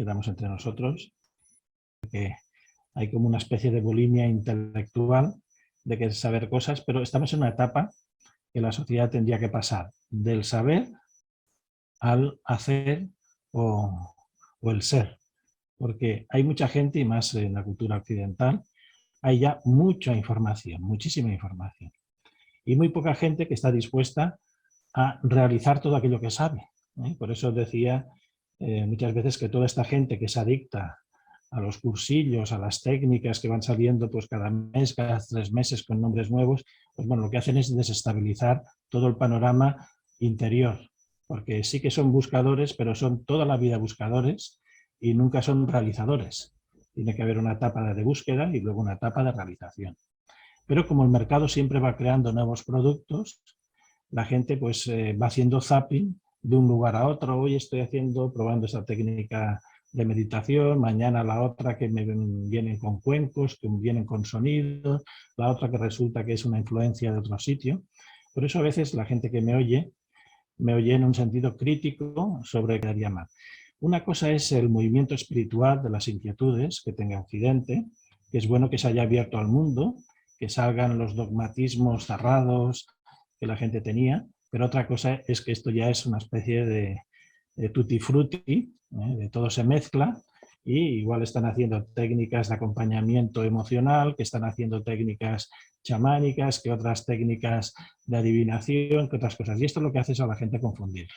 quedamos entre nosotros, que hay como una especie de bulimia intelectual de que saber cosas, pero estamos en una etapa que la sociedad tendría que pasar del saber al hacer o el ser. Porque hay mucha gente, y más en la cultura occidental, hay ya mucha información, muchísima información. Y muy poca gente que está dispuesta a realizar todo aquello que sabe. Por eso decía muchas veces que toda esta gente que se adicta a los cursillos, a las técnicas que van saliendo pues cada mes, cada 3 meses con nombres nuevos, pues bueno, lo que hacen es desestabilizar todo el panorama interior, porque sí que son buscadores, pero son toda la vida buscadores y nunca son realizadores. Tiene que haber una etapa de búsqueda y luego una etapa de realización. Pero como el mercado siempre va creando nuevos productos, la gente pues va haciendo zapping de un lugar a otro. Hoy estoy probando esta técnica de meditación, mañana la otra que me vienen con cuencos, que vienen con sonidos, la otra que resulta que es una influencia de otro sitio. Por eso a veces la gente que me oye en un sentido crítico sobre qué haría mal. Una cosa es el movimiento espiritual de las inquietudes que tenga Occidente, que es bueno que se haya abierto al mundo, que salgan los dogmatismos cerrados que la gente tenía, pero otra cosa es que esto ya es una especie de tutti frutti, de todo se mezcla, y igual están haciendo técnicas de acompañamiento emocional, que están haciendo técnicas chamánicas, que otras técnicas de adivinación, que otras cosas. Y esto lo que hace es a la gente confundirle.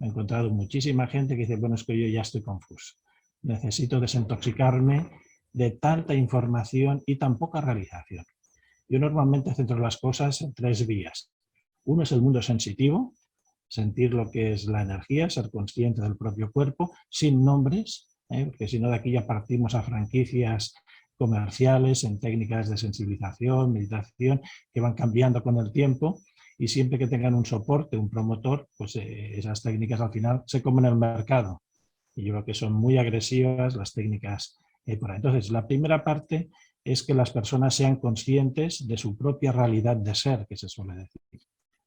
He encontrado muchísima gente que dice, bueno, es que yo ya estoy confuso. Necesito desintoxicarme de tanta información y tan poca realización. Yo normalmente centro las cosas en 3 vías. Uno es el mundo sensitivo, sentir lo que es la energía, ser consciente del propio cuerpo, sin nombres, porque si no de aquí ya partimos a franquicias comerciales en técnicas de sensibilización, meditación, que van cambiando con el tiempo, y siempre que tengan un soporte, un promotor, pues esas técnicas al final se comen el mercado. Y yo creo que son muy agresivas las técnicas por ahí. Entonces, la primera parte es que las personas sean conscientes de su propia realidad de ser, que se suele decir.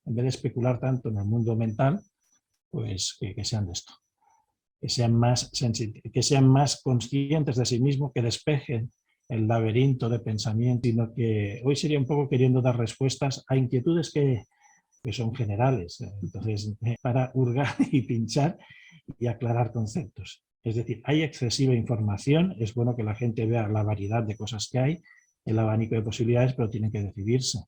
En vez de especular tanto en el mundo mental, pues que sean de esto. Que sean más conscientes de sí mismos, que despejen el laberinto de pensamiento, sino que hoy sería un poco queriendo dar respuestas a inquietudes que son generales. Entonces, para hurgar y pinchar y aclarar conceptos. Es decir, hay excesiva información, es bueno que la gente vea la variedad de cosas que hay, el abanico de posibilidades, pero tienen que decidirse.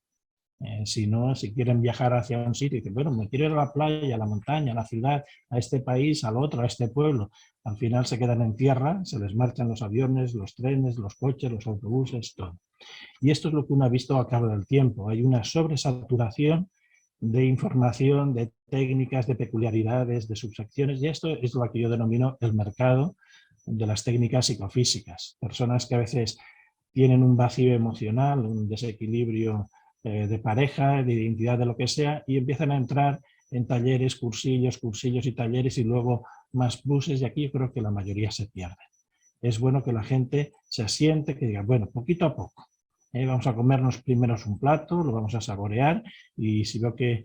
Si no, si quieren viajar hacia un sitio y dicen, bueno, me quiero ir a la playa, a la montaña, a la ciudad, a este país, al otro, a este pueblo, al final se quedan en tierra, se les marchan los aviones, los trenes, los coches, los autobuses, todo. Y esto es lo que uno ha visto a cabo del tiempo. Hay una sobresaturación de información, de técnicas, de peculiaridades, de subsecciones, y esto es lo que yo denomino el mercado de las técnicas psicofísicas. Personas que a veces tienen un vacío emocional, un desequilibrio de pareja, de identidad, de lo que sea, y empiezan a entrar en talleres, cursillos y talleres, y luego más pluses, y aquí yo creo que la mayoría se pierde. Es bueno que la gente se asiente, que diga, bueno, poquito a poco. Vamos a comernos primero un plato, lo vamos a saborear, y si veo que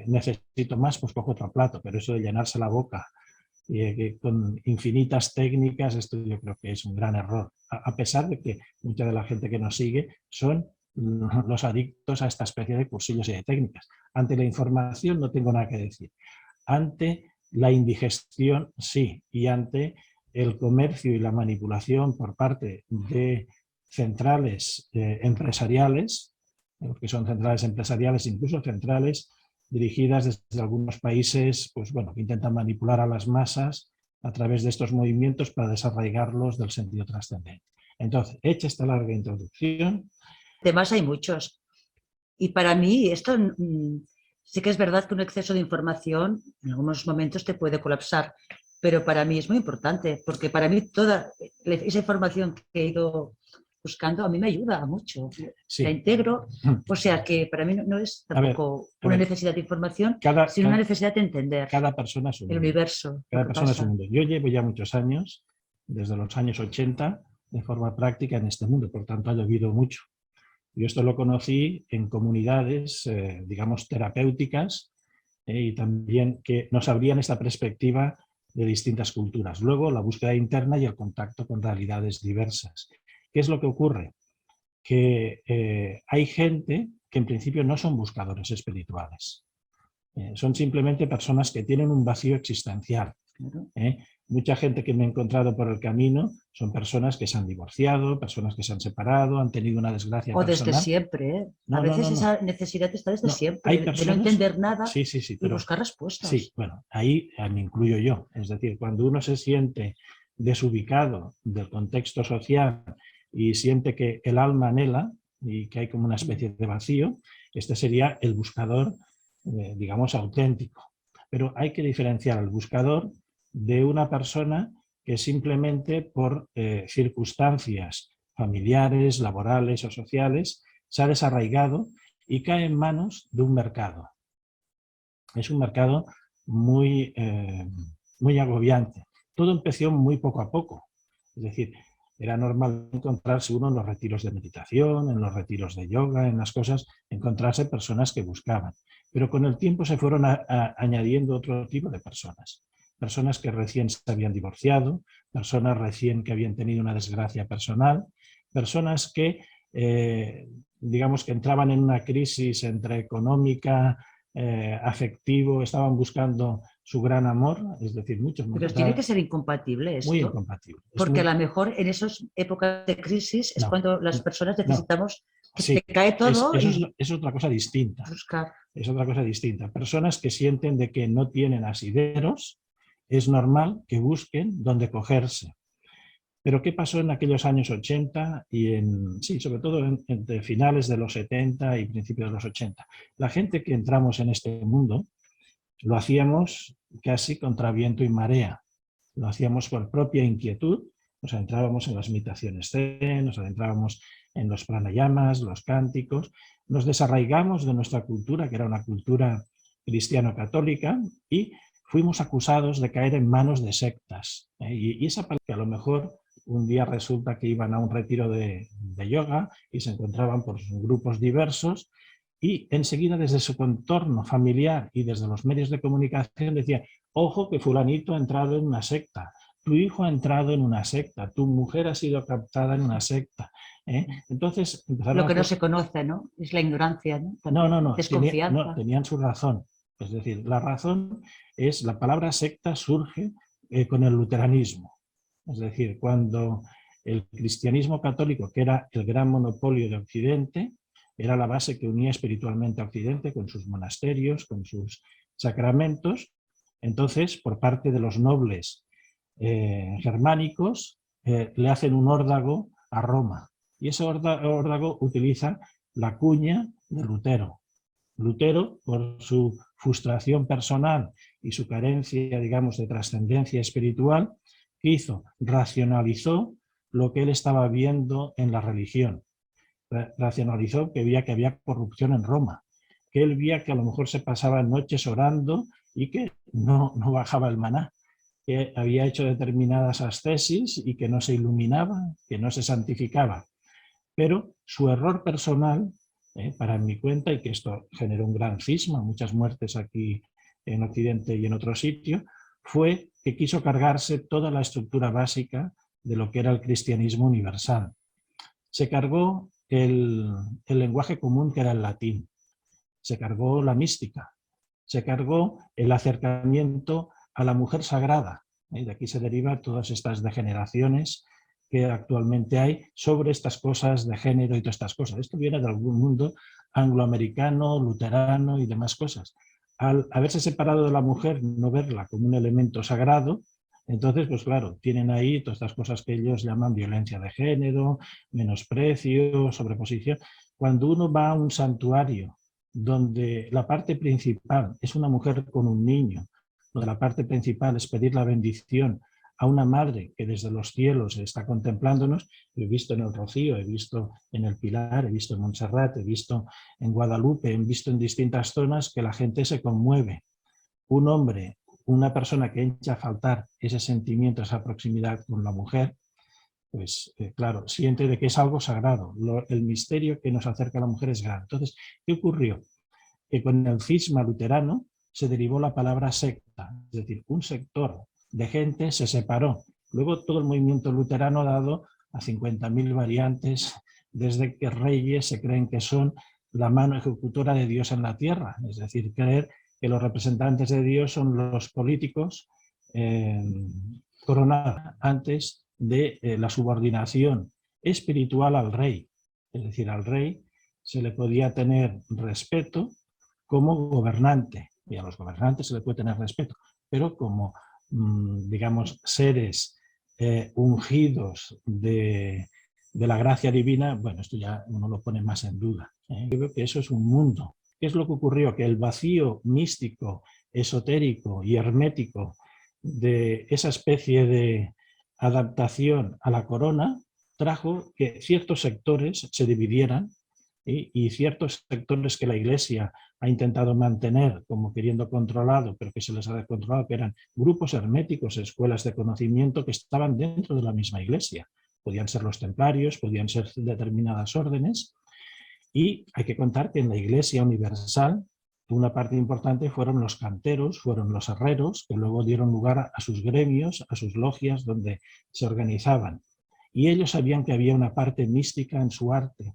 necesito más, pues cojo otro plato, pero eso de llenarse la boca con infinitas técnicas, esto yo creo que es un gran error, a pesar de que mucha de la gente que nos sigue son los adictos a esta especie de cursillos y de técnicas. Ante la información no tengo nada que decir. Ante la indigestión, sí, y ante el comercio y la manipulación por parte de centrales empresariales, que son centrales empresariales, incluso centrales dirigidas desde algunos países, pues bueno, que intentan manipular a las masas a través de estos movimientos para desarraigarlos del sentido trascendente. Entonces, hecha esta larga introducción. Temas hay muchos. Y para mí esto sí que es verdad que un exceso de información en algunos momentos te puede colapsar, pero para mí es muy importante, porque para mí toda esa información que he ido buscando a mí me ayuda mucho. Sí. La integro, o sea que para mí no es tampoco una necesidad de información, sino una necesidad de entender cada persona es un mundo. El universo. Cada persona es un mundo. Yo llevo ya muchos años, desde los años 80, de forma práctica en este mundo, por tanto ha llovido mucho. Yo esto lo conocí en comunidades, digamos, terapéuticas, y también que nos abrían esta perspectiva de distintas culturas. Luego, la búsqueda interna y el contacto con realidades diversas. ¿Qué es lo que ocurre? Que hay gente que en principio no son buscadores espirituales. Son simplemente personas que tienen un vacío existencial. Mucha gente que me he encontrado por el camino son personas que se han divorciado, personas que se han separado, han tenido una desgracia O personal. desde siempre, ¿eh? No, A no, veces no, no. esa necesidad está desde No, siempre, hay de no personas, entender nada sí, y pero, buscar respuestas. sí, bueno, ahí me incluyo yo. Es decir, cuando uno se siente desubicado del contexto social y siente que el alma anhela y que hay como una especie de vacío, este sería el buscador, digamos, auténtico. Pero hay que diferenciar al buscador de una persona que simplemente por circunstancias familiares, laborales o sociales se ha desarraigado y cae en manos de un mercado. Es un mercado muy, muy agobiante. Todo empezó muy poco a poco. Es decir, era normal encontrarse uno en los retiros de meditación, en los retiros de yoga, en las cosas, encontrarse personas que buscaban. Pero con el tiempo se fueron añadiendo otro tipo de personas. Personas que recién se habían divorciado, personas recién que habían tenido una desgracia personal, personas que, digamos, que entraban en una crisis entre económica, afectivo, estaban buscando su gran amor, es decir, muchos. Pero tiene que ser incompatible esto. Muy incompatible. Porque a lo mejor en esas épocas de crisis es cuando las personas necesitamos que se cae todo es otra cosa distinta. Buscar. Es otra cosa distinta. Personas que sienten de que no tienen asideros, es normal que busquen dónde cogerse. Pero ¿qué pasó en aquellos años 80 y sobre todo entre finales de los 70 y principios de los 80? La gente que entramos en este mundo lo hacíamos casi contra viento y marea. Lo hacíamos por propia inquietud, nos adentrábamos en las meditaciones zen, nos adentrábamos en los pranayamas, los cánticos, nos desarraigamos de nuestra cultura, que era una cultura cristiano-católica, y fuimos acusados de caer en manos de sectas. Y esa palabra, que a lo mejor un día resulta que iban a un retiro de yoga y se encontraban por grupos diversos y enseguida desde su contorno familiar y desde los medios de comunicación decían: ojo que fulanito ha entrado en una secta, tu hijo ha entrado en una secta, tu mujer ha sido captada en una secta. Entonces lo que no se conoce, ¿no? Es la ignorancia, ¿no? No, desconfianza. Tenían su razón. Es decir, la razón es, la palabra secta surge con el luteranismo. Es decir, cuando el cristianismo católico, que era el gran monopolio de Occidente, era la base que unía espiritualmente a Occidente con sus monasterios, con sus sacramentos, entonces por parte de los nobles germánicos le hacen un órdago a Roma. Y ese órdago utiliza la cuña de Lutero. Lutero, por su frustración personal y su carencia, digamos, de trascendencia espiritual, ¿qué hizo? Racionalizó lo que él estaba viendo en la religión. Racionalizó que había corrupción en Roma, que él veía que a lo mejor se pasaban noches orando y que no bajaba el maná, que había hecho determinadas ascesis y que no se iluminaba, que no se santificaba. Pero su error personal, para mi cuenta, y que esto generó un gran cisma, muchas muertes aquí en Occidente y en otro sitio, fue que quiso cargarse toda la estructura básica de lo que era el cristianismo universal. Se cargó el lenguaje común, que era el latín. Se cargó la mística. Se cargó el acercamiento a la mujer sagrada. De aquí se derivan todas estas degeneraciones que actualmente hay sobre estas cosas de género y todas estas cosas. Esto viene de algún mundo angloamericano, luterano y demás cosas. Al haberse separado de la mujer, no verla como un elemento sagrado, entonces, pues claro, tienen ahí todas estas cosas que ellos llaman violencia de género, menosprecio, sobreposición. Cuando uno va a un santuario donde la parte principal es una mujer con un niño, donde la parte principal es pedir la bendición a una madre que desde los cielos está contemplándonos, he visto en el Rocío, he visto en el Pilar, he visto en Montserrat, he visto en Guadalupe, he visto en distintas zonas que la gente se conmueve. Un hombre, una persona que echa a faltar ese sentimiento, esa proximidad con la mujer, pues claro, siente de que es algo sagrado. El misterio que nos acerca a la mujer es grande. Entonces, ¿qué ocurrió? Que con el cisma luterano se derivó la palabra secta, es decir, un sector de gente se separó. Luego todo el movimiento luterano ha dado a 50.000 variantes, desde que reyes se creen que son la mano ejecutora de Dios en la tierra, es decir, creer que los representantes de Dios son los políticos coronados antes de la subordinación espiritual al rey. Es decir, al rey se le podía tener respeto como gobernante, y a los gobernantes se le puede tener respeto, pero como, digamos, seres ungidos de la gracia divina, bueno, esto ya uno lo pone más en duda. Yo creo que eso es un mundo. ¿Qué es lo que ocurrió? Que el vacío místico, esotérico y hermético de esa especie de adaptación a la corona trajo que ciertos sectores se dividieran y ciertos sectores que la Iglesia ha intentado mantener como queriendo controlado, pero que se les ha descontrolado, que eran grupos herméticos, escuelas de conocimiento que estaban dentro de la misma Iglesia. Podían ser los templarios, podían ser determinadas órdenes, y hay que contar que en la Iglesia universal una parte importante fueron los canteros, fueron los herreros, que luego dieron lugar a sus gremios, a sus logias donde se organizaban. Y ellos sabían que había una parte mística en su arte.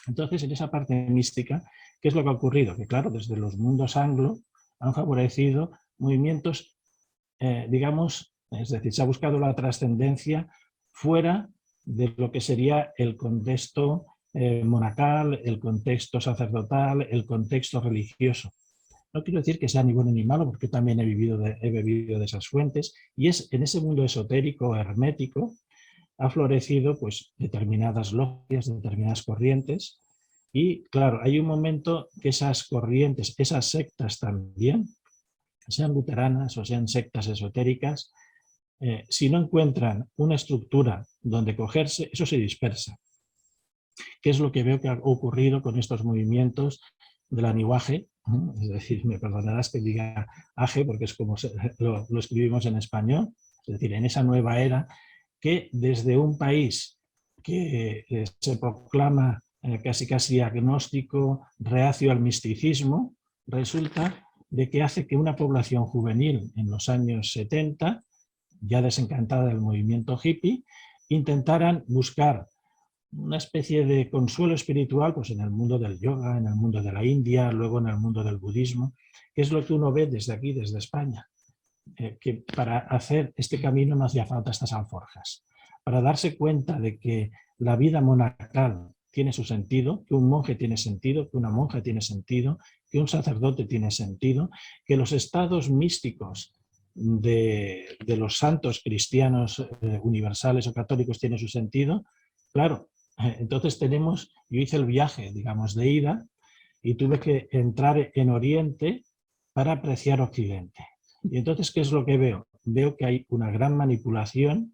Entonces, en esa parte mística, ¿qué es lo que ha ocurrido? Que claro, desde los mundos anglo han favorecido movimientos, digamos, es decir, se ha buscado la trascendencia fuera de lo que sería el contexto monacal, el contexto sacerdotal, el contexto religioso. No quiero decir que sea ni bueno ni malo, porque también he bebido de esas fuentes, y es en ese mundo esotérico, hermético, ha florecido pues, determinadas logias, determinadas corrientes, y claro, hay un momento que esas corrientes, esas sectas también, sean luteranas o sean sectas esotéricas, si no encuentran una estructura donde cogerse, eso se dispersa. ¿Qué es lo que veo que ha ocurrido con estos movimientos del anihuaje? Es decir, me perdonarás que diga aje porque es como lo escribimos en español, es decir, en esa nueva era que desde un país que se proclama casi agnóstico, reacio al misticismo, resulta de que hace que una población juvenil en los años 70, ya desencantada del movimiento hippie, intentaran buscar una especie de consuelo espiritual pues en el mundo del yoga, en el mundo de la India, luego en el mundo del budismo, que es lo que uno ve desde aquí, desde España. Que para hacer este camino no hacía falta estas alforjas. Para darse cuenta de que la vida monacal tiene su sentido, que un monje tiene sentido, que una monja tiene sentido, que un sacerdote tiene sentido, que los estados místicos de los santos cristianos universales o católicos tienen su sentido. Claro, entonces yo hice el viaje, digamos, de ida y tuve que entrar en Oriente para apreciar Occidente. Y entonces, ¿qué es lo que veo? Veo que hay una gran manipulación.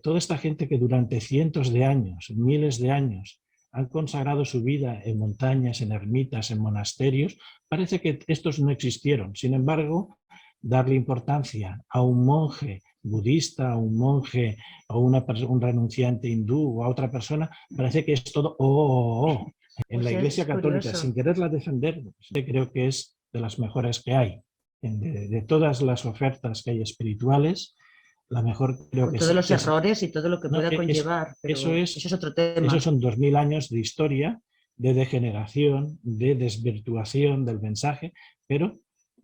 Toda esta gente que durante cientos de años, miles de años, han consagrado su vida en montañas, en ermitas, en monasterios, parece que estos no existieron. Sin embargo, darle importancia a un monje budista, a un monje o un renunciante hindú o a otra persona, parece que es todo En la Iglesia Católica, sin quererla defender, creo que es de las mejores que hay. De todas las ofertas que hay espirituales, la mejor creo con que todos los errores y todo lo que pueda conllevar. Eso es otro tema. Esos son 2000 años de historia, de degeneración, de desvirtuación del mensaje, pero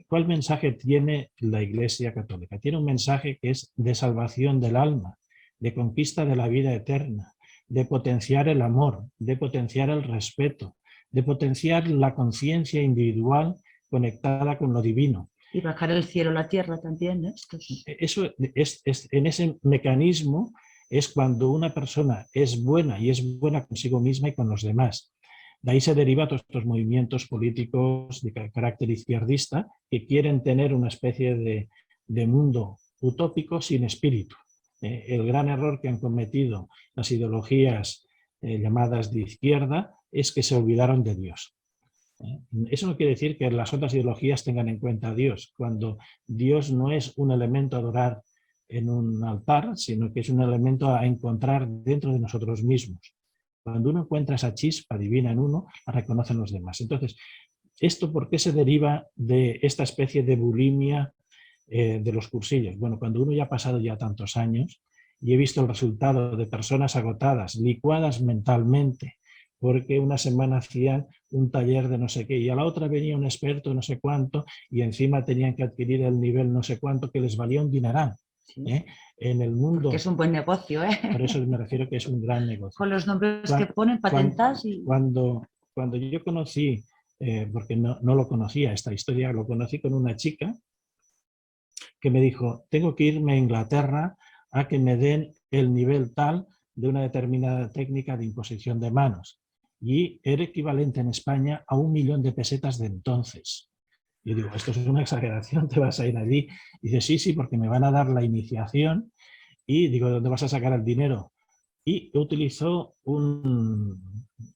¿cuál mensaje tiene la Iglesia Católica? Tiene un mensaje que es de salvación del alma, de conquista de la vida eterna, de potenciar el amor, de potenciar el respeto, de potenciar la conciencia individual conectada con lo divino. Y bajar el cielo a la tierra también. Eso en ese mecanismo es cuando una persona es buena y es buena consigo misma y con los demás. De ahí se derivan todos estos movimientos políticos de carácter izquierdista que quieren tener una especie de mundo utópico sin espíritu. El gran error que han cometido las ideologías llamadas de izquierda es que se olvidaron de Dios. Eso no quiere decir que las otras ideologías tengan en cuenta a Dios, cuando Dios no es un elemento a adorar en un altar, sino que es un elemento a encontrar dentro de nosotros mismos. Cuando uno encuentra esa chispa divina en uno, la reconocen los demás. Entonces, ¿esto por qué se deriva de esta especie de bulimia de los cursillos. Bueno, cuando uno ya ha pasado ya tantos años y he visto el resultado de personas agotadas, licuadas mentalmente, porque una semana hacían un taller de no sé qué y a la otra venía un experto no sé cuánto y encima tenían que adquirir el nivel no sé cuánto que les valía un dineral. Sí. En el mundo... Que es un buen negocio, ¿eh? Por eso me refiero que es un gran negocio. Con los nombres que ponen, patentas y... Cuando yo conocí, porque no lo conocía esta historia, lo conocí con una chica que me dijo, tengo que irme a Inglaterra a que me den el nivel tal de una determinada técnica de imposición de manos. Y era equivalente en España a 1 millón de pesetas de entonces. Y digo, esto es una exageración, te vas a ir allí. Y dice, sí, porque me van a dar la iniciación. Y digo, ¿de dónde vas a sacar el dinero? Y utilizó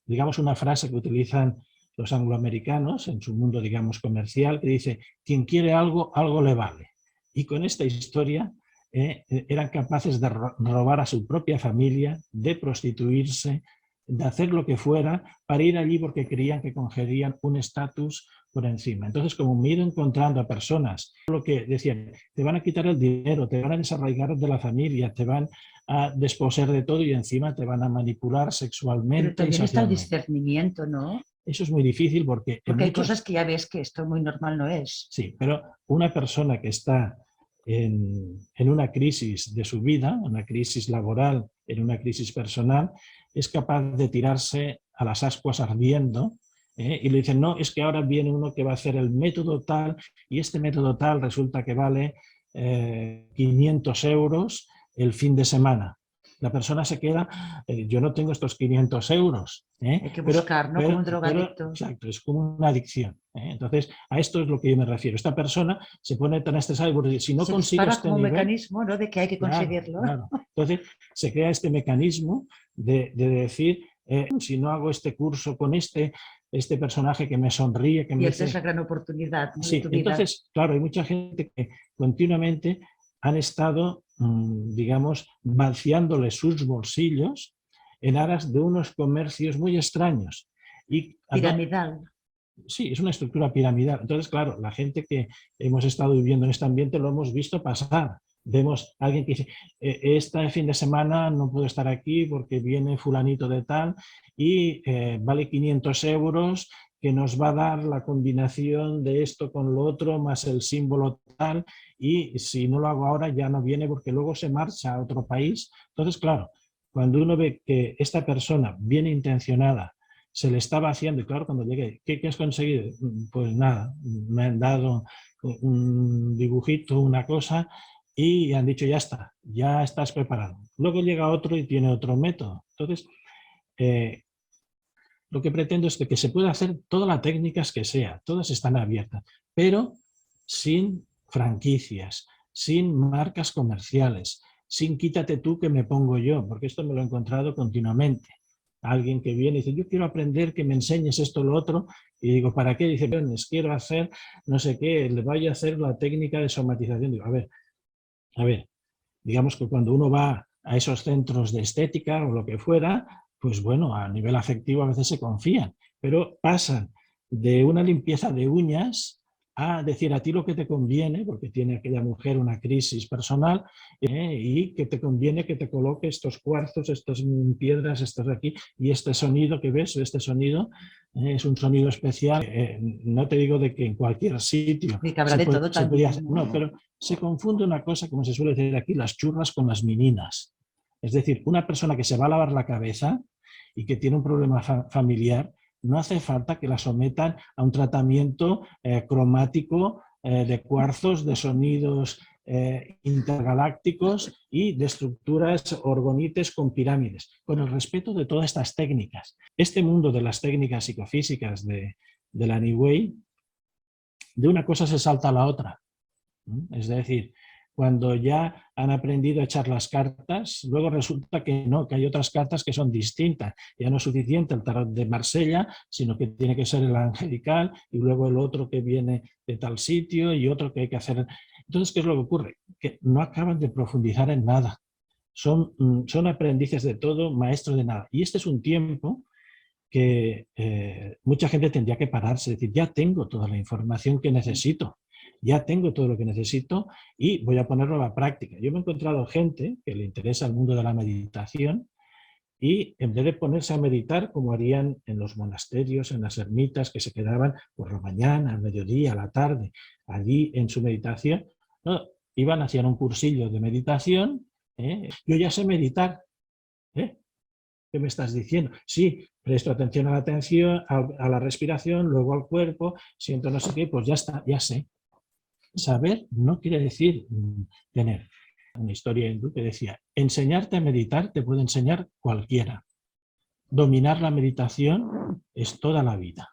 digamos, una frase que utilizan los angloamericanos en su mundo, digamos, comercial, que dice, quien quiere algo, algo le vale. Y con esta historia eran capaces de robar a su propia familia, de prostituirse, de hacer lo que fuera para ir allí porque creían que congerían un estatus por encima. Entonces, como me he ido encontrando a personas, lo que decían, te van a quitar el dinero, te van a desarraigar de la familia, te van a desposeer de todo y encima te van a manipular sexualmente. Pero también está el discernimiento, ¿no? Eso es muy difícil porque... Porque hay cosas que ya ves que esto muy normal no es. Sí, pero una persona que está en una crisis de su vida, una crisis laboral, en una crisis personal, es capaz de tirarse a las ascuas ardiendo y le dicen, no, es que ahora viene uno que va a hacer el método tal y este método tal resulta que vale 500 euros el fin de semana. La persona se queda, yo no tengo estos 500 euros. Hay que buscar, ¿no? Como un drogadicto. Exacto, es como una adicción. Entonces, a esto es lo que yo me refiero. Esta persona se pone tan estresada porque si no consigue este como nivel... un mecanismo, ¿no? De que hay que conseguirlo. Claro. Entonces, se crea este mecanismo de decir, si no hago este curso con este personaje que me sonríe, que me dice... es la gran oportunidad, ¿no? Sí, entonces, claro, hay mucha gente que continuamente han estado, digamos, vaciándole sus bolsillos en aras de unos comercios muy extraños. Piramidal. Sí, es una estructura piramidal. Entonces, claro, la gente que hemos estado viviendo en este ambiente lo hemos visto pasar. Vemos a alguien que dice, este fin de semana no puedo estar aquí porque viene fulanito de tal y vale 500 euros que nos va a dar la combinación de esto con lo otro más el símbolo tal y si no lo hago ahora ya no viene porque luego se marcha a otro país. Entonces, claro, cuando uno ve que esta persona bien intencionada se le estaba haciendo y claro, cuando llegué, ¿qué has conseguido? Pues nada, me han dado un dibujito, una cosa y han dicho ya está, ya estás preparado. Luego llega otro y tiene otro método. Entonces, lo que pretendo es que se pueda hacer todas las técnicas que sea, todas están abiertas, pero sin franquicias, sin marcas comerciales, sin quítate tú que me pongo yo, porque esto me lo he encontrado continuamente. Alguien que viene y dice, yo quiero aprender que me enseñes esto o lo otro, y digo, ¿para qué? Dice, quiero hacer no sé qué, le vaya a hacer la técnica de somatización. Digo, a ver, digamos que cuando uno va a esos centros de estética o lo que fuera, pues bueno, a nivel afectivo a veces se confían, pero pasan de una limpieza de uñas a decir a ti lo que te conviene, porque tiene aquella mujer una crisis personal y que te conviene que te coloque estos cuarzos, estas piedras, estas de aquí, y este sonido que ves, este sonido es un sonido especial. No te digo de que en cualquier sitio se podía hacer, no, pero se confunde una cosa, como se suele decir aquí, las churras con las meninas. Es decir, una persona que se va a lavar la cabeza y que tiene un problema familiar, no hace falta que la sometan a un tratamiento cromático de cuarzos, de sonidos intergalácticos y de estructuras orgonites con pirámides, con el respeto de todas estas técnicas. Este mundo de las técnicas psicofísicas de la New Way, de una cosa se salta a la otra. Es decir, cuando ya han aprendido a echar las cartas, luego resulta que no, que hay otras cartas que son distintas. Ya no es suficiente el tarot de Marsella, sino que tiene que ser el angelical y luego el otro que viene de tal sitio y otro que hay que hacer. Entonces, ¿qué es lo que ocurre? Que no acaban de profundizar en nada. Son aprendices de todo, maestros de nada. Y este es un tiempo que mucha gente tendría que pararse, es decir, ya tengo toda la información que necesito. ya tengo todo lo que necesito y voy a ponerlo a la práctica. Yo me he encontrado gente que le interesa el mundo de la meditación y en vez de ponerse a meditar como harían en los monasterios, en las ermitas, que se quedaban por la mañana, al mediodía, a la tarde, allí en su meditación, no, iban, hacían un cursillo de meditación. Yo ya sé meditar. ¿Qué me estás diciendo? Sí, presto atención a la atención, a la respiración, luego al cuerpo, siento no sé qué, pues ya está, ya sé. Saber no quiere decir tener. Una historia hindú que decía, enseñarte a meditar te puede enseñar cualquiera. Dominar la meditación es toda la vida.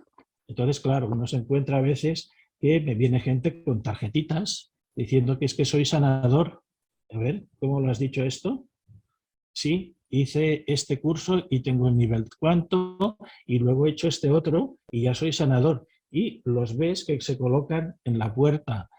Entonces, claro, uno se encuentra a veces que me viene gente con tarjetitas diciendo que es que soy sanador. A ver, ¿cómo lo has dicho esto? Sí, hice este curso y tengo el nivel cuánto y luego he hecho este otro y ya soy sanador. Y los ves que se colocan en la puerta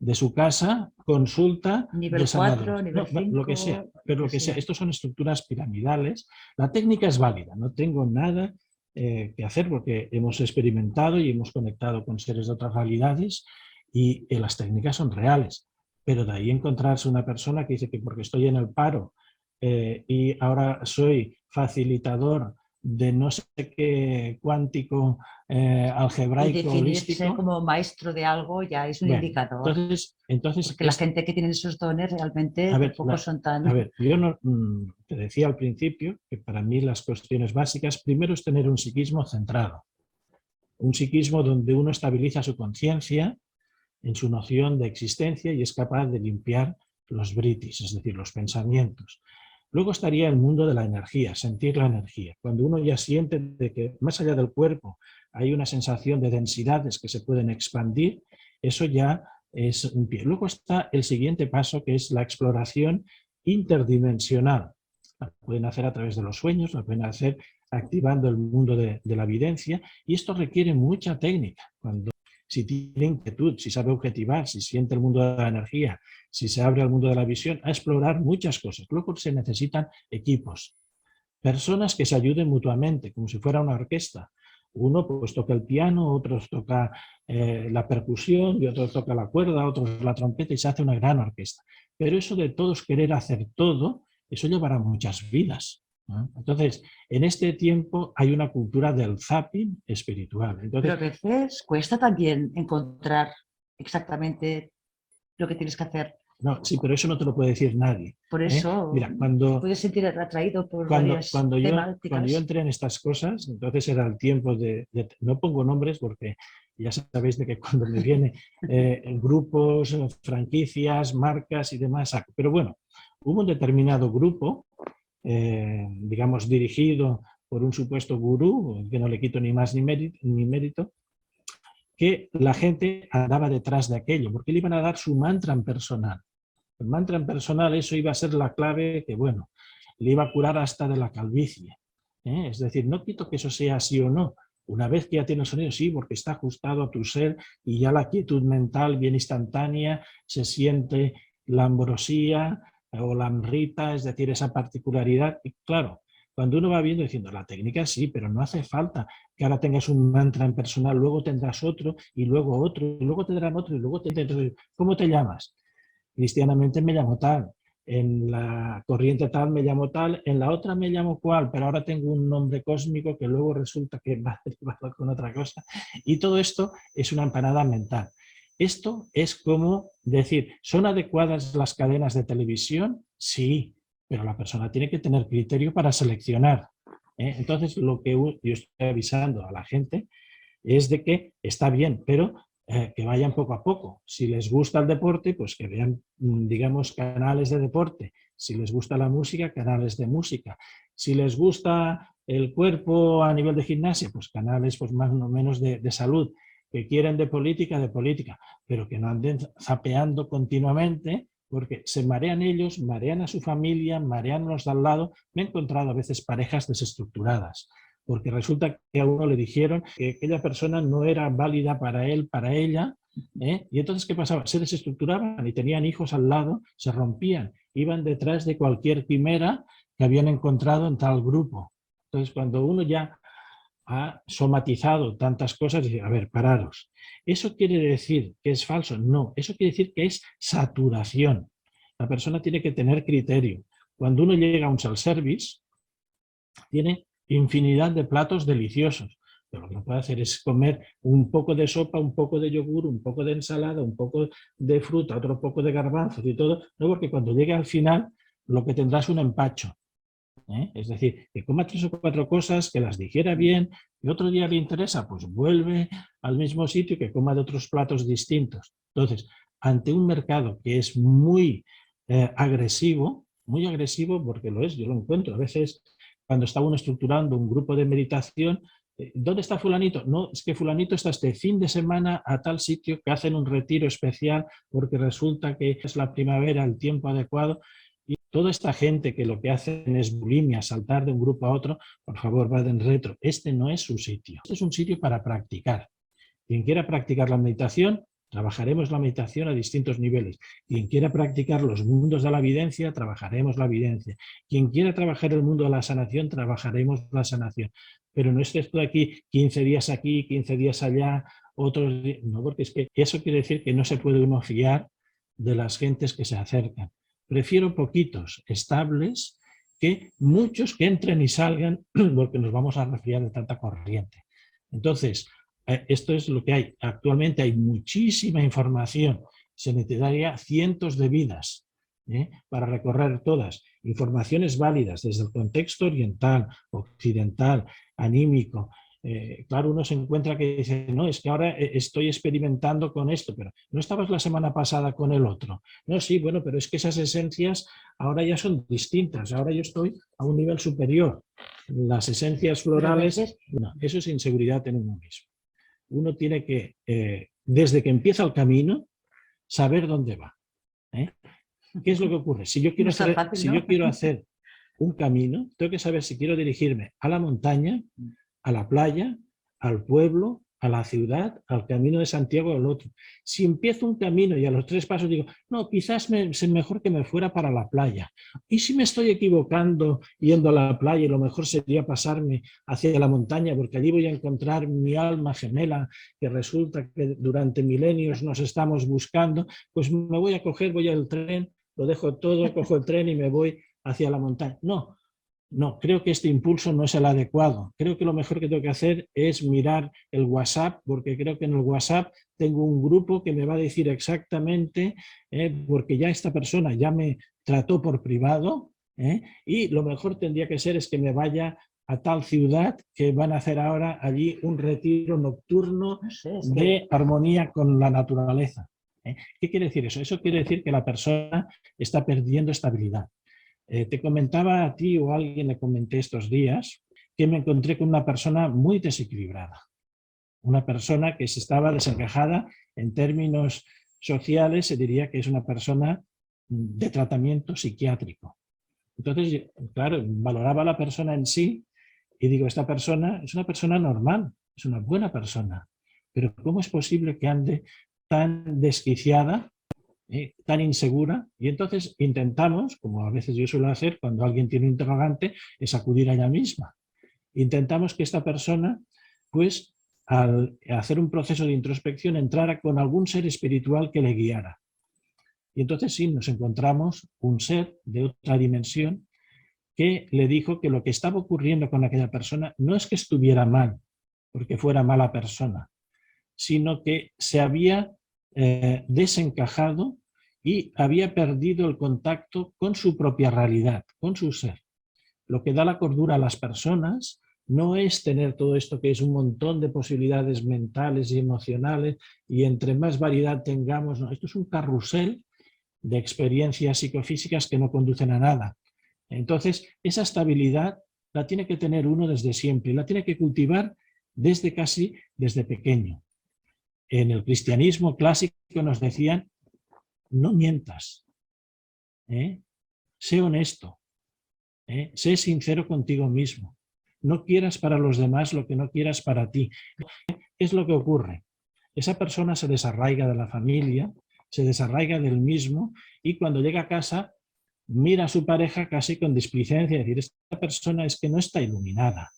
de su casa, consulta Nivel de 4, sanadores. nivel No, 5, lo que sea, pero lo que sea. sea. Estos son estructuras piramidales. La técnica es válida, no tengo nada que hacer porque hemos experimentado y hemos conectado con seres de otras realidades y las técnicas son reales. Pero de ahí encontrarse una persona que dice que porque estoy en el paro y ahora soy facilitador de no sé qué cuántico, Y algebraico, definirse holístico. como maestro de algo ya es un Bueno, indicador. entonces Porque la gente que tiene esos dones realmente a ver, tampoco son tan... yo no, te decía al principio que para mí las cuestiones básicas, primero es tener un psiquismo centrado. Un psiquismo donde uno estabiliza su conciencia en su noción de existencia y es capaz de limpiar los britis, es decir, los pensamientos. Luego estaría el mundo de la energía, sentir la energía. Cuando uno ya siente de que más allá del cuerpo hay una sensación de densidades que se pueden expandir, eso ya es un pie. Luego está el siguiente paso, que es la exploración interdimensional. La pueden hacer a través de los sueños, la pueden hacer activando el mundo de la evidencia y esto requiere mucha técnica. Si tiene inquietud, si sabe objetivar, si siente el mundo de la energía, si se abre al mundo de la visión, a explorar muchas cosas. Luego se necesitan equipos, personas que se ayuden mutuamente, como si fuera una orquesta. Uno pues toca el piano, otros toca la percusión, y otros toca la cuerda, otros la trompeta y se hace una gran orquesta. Pero eso de todos querer hacer todo, eso llevará muchas vidas, ¿no? Entonces, en este tiempo hay una cultura del zapping espiritual. Entonces, Pero a veces cuesta también encontrar exactamente lo que tienes que hacer. no, sí, pero eso no te lo puede decir nadie. Por eso Mira, puedes sentir atraído por varias cuando temáticas. yo entré en estas cosas, entonces era el tiempo no pongo nombres porque ya sabéis de que cuando me viene grupos, franquicias, marcas y demás, saco. Pero bueno, hubo un determinado grupo, digamos, dirigido por un supuesto gurú, que no le quito ni más ni mérito, que la gente andaba detrás de aquello, porque le iban a dar su mantra en personal. El mantra en personal, eso iba a ser la clave que, bueno, le iba a curar hasta de la calvicie. Es decir, no quito que eso sea así o no. Una vez que ya tiene el sonido, sí, porque está ajustado a tu ser y ya la quietud mental bien instantánea, se siente la ambrosía o la amrita, es decir, esa particularidad. Y claro, cuando uno va viendo diciendo, la técnica sí, pero no hace falta que ahora tengas un mantra en personal, luego tendrás otro, y luego tendrán otro, y luego tendrán... ¿Cómo te llamas? Cristianamente me llamo tal, en la corriente tal me llamo tal, en la otra me llamo cual, pero ahora tengo un nombre cósmico que luego resulta que va derivado con otra cosa. Y todo esto es una empanada mental. Esto es como decir, ¿son adecuadas las cadenas de televisión? Sí, pero la persona tiene que tener criterio para seleccionar. Entonces, lo que yo estoy avisando a la gente es de que está bien, pero que vayan poco a poco. Si les gusta el deporte, pues que vean, digamos, canales de deporte. Si les gusta la música, canales de música. Si les gusta el cuerpo a nivel de gimnasia, pues canales pues más o menos de salud. Que quieren de política, pero que no anden zapeando continuamente porque se marean ellos, marean a su familia, marean a los de al lado. Me he encontrado a veces parejas desestructuradas porque resulta que a uno le dijeron que aquella persona no era válida para él, para ella, y entonces ¿qué pasaba? Se desestructuraban y tenían hijos al lado, se rompían, iban detrás de cualquier quimera que habían encontrado en tal grupo. Entonces cuando uno ya ha somatizado tantas cosas y dice, a ver, pararos. ¿Eso quiere decir que es falso? No, eso quiere decir que es saturación. La persona tiene que tener criterio. Cuando uno llega a un self-service, tiene infinidad de platos deliciosos. Pero lo que no puede hacer es comer un poco de sopa, un poco de yogur, un poco de ensalada, un poco de fruta, otro poco de garbanzos y todo. No, porque cuando llegue al final lo que tendrá es un empacho. Es decir, que coma 3 o 4 cosas, que las digiera bien, y otro día le interesa, pues vuelve al mismo sitio y que coma de otros platos distintos. Entonces, ante un mercado que es muy agresivo porque lo es, yo lo encuentro, a veces cuando está uno estructurando un grupo de meditación, ¿dónde está fulanito? No, es que fulanito está este fin de semana a tal sitio que hacen un retiro especial porque resulta que es la primavera, el tiempo adecuado. Y toda esta gente que lo que hacen es bulimia, saltar de un grupo a otro, por favor, vayan retro. Este no es su sitio. Este es un sitio para practicar. Quien quiera practicar la meditación, trabajaremos la meditación a distintos niveles. Quien quiera practicar los mundos de la evidencia, trabajaremos la evidencia. Quien quiera trabajar el mundo de la sanación, trabajaremos la sanación. Pero no es esto de aquí, 15 días aquí, 15 días allá, otros días. No, porque es que eso quiere decir que no se puede uno fiar de las gentes que se acercan. Prefiero poquitos estables que muchos que entren y salgan porque nos vamos a resfriar de tanta corriente. Entonces, esto es lo que hay. Actualmente hay muchísima información. Se necesitaría cientos de vidas para recorrer todas. Informaciones válidas desde el contexto oriental, occidental, anímico. Claro, uno se encuentra que dice, no, es que ahora estoy experimentando con esto, pero no estabas la semana pasada con el otro. No, sí, bueno, pero es que esas esencias ahora ya son distintas. Ahora yo estoy a un nivel superior. Las esencias florales, no, eso es inseguridad en uno mismo. Uno tiene que, desde que empieza el camino, saber dónde va. ¿Qué es lo que ocurre? Si yo quiero, yo quiero hacer un camino, tengo que saber si quiero dirigirme a la montaña, a la playa, al pueblo, a la ciudad, al camino de Santiago o al otro. Si empiezo un camino y a los 3 pasos digo, no, quizás es mejor que me fuera para la playa. ¿Y si me estoy equivocando yendo a la playa y lo mejor sería pasarme hacia la montaña porque allí voy a encontrar mi alma gemela que resulta que durante milenios nos estamos buscando? Pues me voy a coger, voy al tren, lo dejo todo, cojo el tren y me voy hacia la montaña. No. No, creo que este impulso no es el adecuado. Creo que lo mejor que tengo que hacer es mirar el WhatsApp, porque creo que en el WhatsApp tengo un grupo que me va a decir exactamente, porque ya esta persona ya me trató por privado, y lo mejor tendría que ser es que me vaya a tal ciudad que van a hacer ahora allí un retiro nocturno de armonía con la naturaleza. ¿Qué quiere decir eso? Eso quiere decir que la persona está perdiendo estabilidad. Te comentaba a ti o a alguien le comenté estos días que me encontré con una persona muy desequilibrada. Una persona que se estaba desencajada en términos sociales, se diría que es una persona de tratamiento psiquiátrico. Entonces, claro, valoraba a la persona en sí y digo, esta persona es una persona normal, es una buena persona, pero ¿cómo es posible que ande tan desquiciada, tan insegura? Y entonces intentamos, como a veces yo suelo hacer cuando alguien tiene un interrogante, es acudir a ella misma. Intentamos que esta persona, pues, al hacer un proceso de introspección, entrara con algún ser espiritual que le guiara. Y entonces sí, nos encontramos un ser de otra dimensión que le dijo que lo que estaba ocurriendo con aquella persona no es que estuviera mal, porque fuera mala persona, sino que se había desencajado y había perdido el contacto con su propia realidad, con su ser. Lo que da la cordura a las personas no es tener todo esto que es un montón de posibilidades mentales y emocionales y entre más variedad tengamos, no, esto es un carrusel de experiencias psicofísicas que no conducen a nada. Entonces, esa estabilidad la tiene que tener uno desde siempre, la tiene que cultivar desde pequeño. En el cristianismo clásico nos decían, no mientas, sé honesto, sé sincero contigo mismo, no quieras para los demás lo que no quieras para ti. ¿Qué es lo que ocurre? Esa persona se desarraiga de la familia, se desarraiga del mismo y cuando llega a casa mira a su pareja casi con displicencia, es decir, esta persona es que no está iluminada,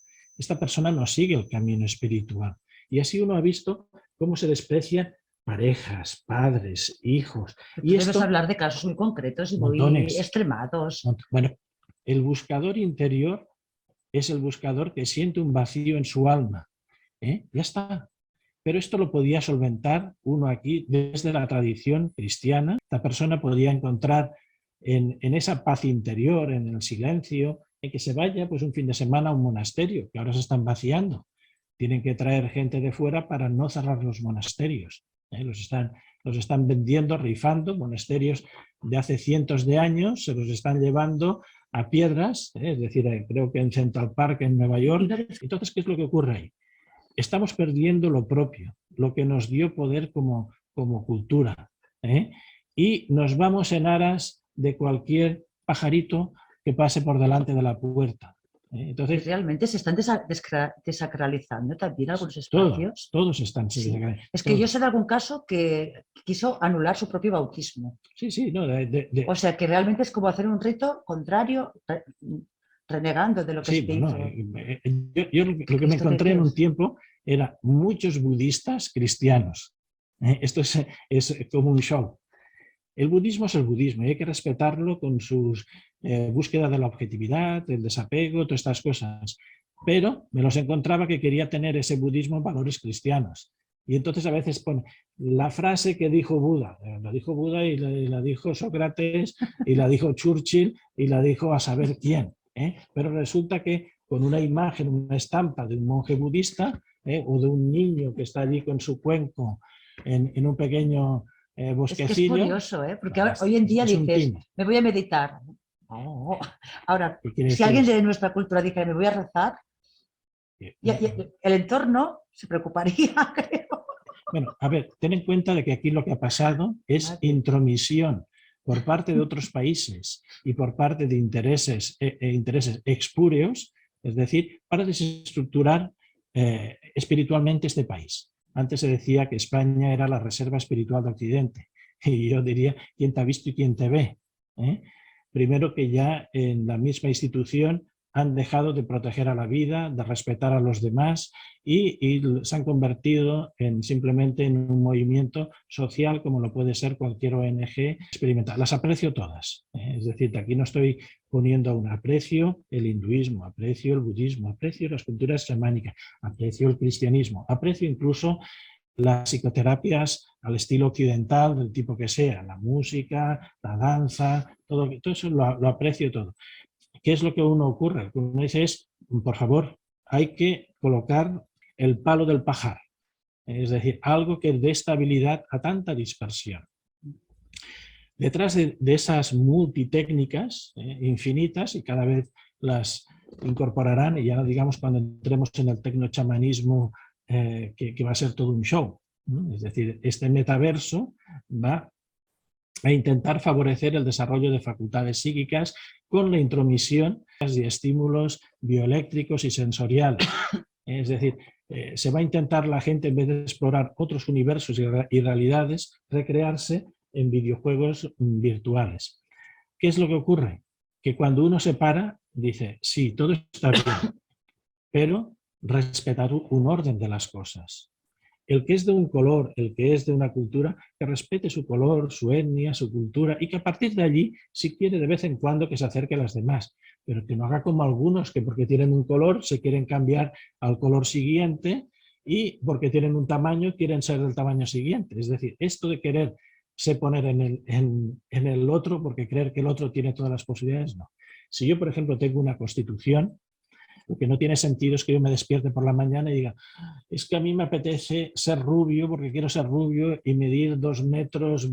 esta persona no sigue el camino espiritual. Y así uno ha visto cómo se desprecian parejas, padres, hijos. Y debes hablar de casos muy concretos y montones, muy extremados. Bueno, el buscador interior es el buscador que siente un vacío en su alma. Ya está. Pero esto lo podía solventar uno aquí desde la tradición cristiana. La persona podría encontrar en esa paz interior, en el silencio, en que se vaya pues un fin de semana a un monasterio, que ahora se están vaciando. Tienen que traer gente de fuera para no cerrar los monasterios. Los están vendiendo, rifando, monasterios de hace cientos de años, se los están llevando a piedras, es decir, creo que en Central Park, en Nueva York. Entonces, ¿qué es lo que ocurre ahí? Estamos perdiendo lo propio, lo que nos dio poder como cultura, y nos vamos en aras de cualquier pajarito que pase por delante de la puerta. Entonces, y realmente se están desacralizando también algunos espacios. Todos están desacralizando. Es que yo sé de algún caso que quiso anular su propio bautismo. Sí, no. O sea, que realmente es como hacer un rito contrario, renegando de lo que se hizo. Yo lo que me encontré en un tiempo era muchos budistas cristianos. Esto es como un show. El budismo es el budismo y hay que respetarlo con sus búsqueda de la objetividad, el desapego, todas estas cosas. Pero me los encontraba que quería tener ese budismo en valores cristianos. Y entonces a veces pone la frase que dijo Buda. La dijo Buda y la dijo Sócrates y la dijo Churchill y la dijo a saber quién. Pero resulta que con una imagen, una estampa de un monje budista o de un niño que está allí con su cuenco en un pequeño bosquecillo. Es que es curioso, porque hoy en día dices, me voy a meditar. Oh. Ahora, si alguien de nuestra cultura dice, me voy a rezar, el entorno se preocuparía, creo. Bueno, a ver, ten en cuenta de que aquí lo que ha pasado es intromisión por parte de otros países y por parte de intereses espurios, es decir, para desestructurar espiritualmente este país. Antes se decía que España era la reserva espiritual de Occidente, y yo diría, ¿quién te ha visto y quién te ve? Primero que ya en la misma institución han dejado de proteger a la vida, de respetar a los demás y se han convertido simplemente en un movimiento social como lo puede ser cualquier ONG experimental. Las aprecio todas, es decir, aquí no estoy poniendo un aprecio el hinduismo, aprecio el budismo, aprecio las culturas chamánicas, aprecio el cristianismo, aprecio incluso las psicoterapias al estilo occidental, del tipo que sea, la música, la danza, todo eso lo aprecio todo. ¿Qué es lo que uno ocurre? Lo que uno dice es, por favor, hay que colocar el palo del pajar, es decir, algo que dé estabilidad a tanta dispersión. Detrás de esas multitécnicas infinitas, y cada vez las incorporarán, y ya no digamos cuando entremos en el tecnochamanismo, que va a ser todo un show, ¿no? Es decir, este metaverso va a intentar favorecer el desarrollo de facultades psíquicas con la intromisión de estímulos bioeléctricos y sensoriales. Es decir, se va a intentar la gente, en vez de explorar otros universos y realidades, recrearse en videojuegos virtuales. ¿Qué es lo que ocurre? Que cuando uno se para, dice, sí, todo está bien, pero respetar un orden de las cosas. El que es de un color, el que es de una cultura, que respete su color, su etnia, su cultura, y que a partir de allí, si quiere de vez en cuando, que se acerque a las demás, pero que no haga como algunos que porque tienen un color se quieren cambiar al color siguiente y porque tienen un tamaño quieren ser del tamaño siguiente. Es decir, esto de quererse poner en el otro porque creer que el otro tiene todas las posibilidades, no. Si yo, por ejemplo, tengo una constitución, lo que no tiene sentido es que yo me despierte por la mañana y diga, es que a mí me apetece ser rubio porque quiero ser rubio y medir 2,20 metros.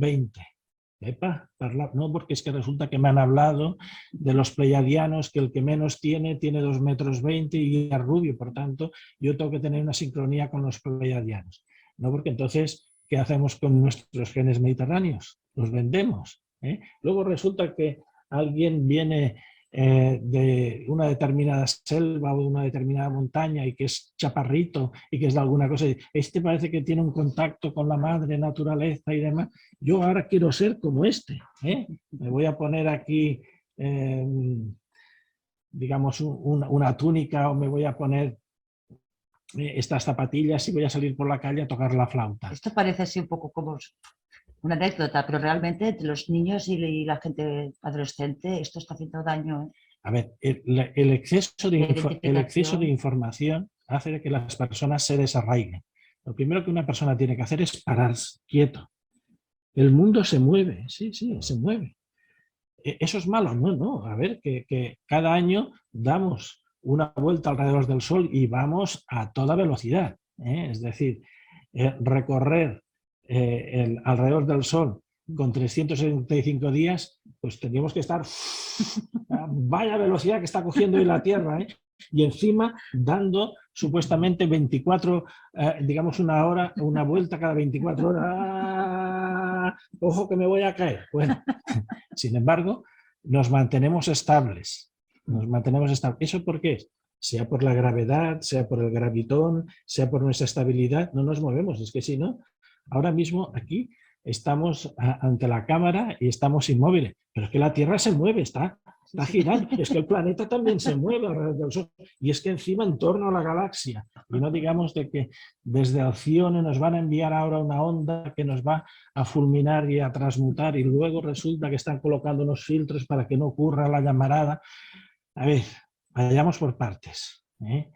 Epa, no, porque es que resulta que me han hablado de los pleiadianos que el que menos tiene 2,20 metros y es rubio, por tanto yo tengo que tener una sincronía con los pleiadianos. No, porque entonces, ¿qué hacemos con nuestros genes mediterráneos? Los vendemos. Luego resulta que alguien viene de una determinada selva o de una determinada montaña y que es chaparrito y que es de alguna cosa, este parece que tiene un contacto con la madre naturaleza y demás, yo ahora quiero ser como este, me voy a poner aquí digamos una túnica o me voy a poner estas zapatillas si voy a salir por la calle a tocar la flauta. Esto parece así un poco como una anécdota, pero realmente entre los niños y la gente adolescente esto está haciendo daño, ¿eh? A ver, el exceso Identificación. de información hace de que las personas se desarraiguen. Lo primero que una persona tiene que hacer es pararse quieto. El mundo se mueve, sí, se mueve. ¿Eso es malo? No, no. A ver, que cada año damos una vuelta alrededor del Sol y vamos a toda velocidad, ¿eh? Es decir, recorrer alrededor del Sol con 365 días, pues tendríamos que estar... Vaya velocidad que está cogiendo hoy la Tierra, ¿eh? Y encima dando supuestamente 24, digamos una vuelta cada 24 horas. ¡Ah! Ojo que me voy a caer. Bueno, sin embargo, nos mantenemos estables. ¿Eso por qué es? Sea por la gravedad, sea por el gravitón, sea por nuestra estabilidad, no nos movemos. Es que si no, ahora mismo aquí estamos ante la cámara y estamos inmóviles. Pero es que la Tierra se mueve, está girando. Es que el planeta también se mueve alrededor del Sol. Y es que encima en torno a la galaxia. Y no digamos de que desde Alcione nos van a enviar ahora una onda que nos va a fulminar y a transmutar y luego resulta que están colocando unos filtros para que no ocurra la llamarada. A ver, vayamos por partes, ¿eh?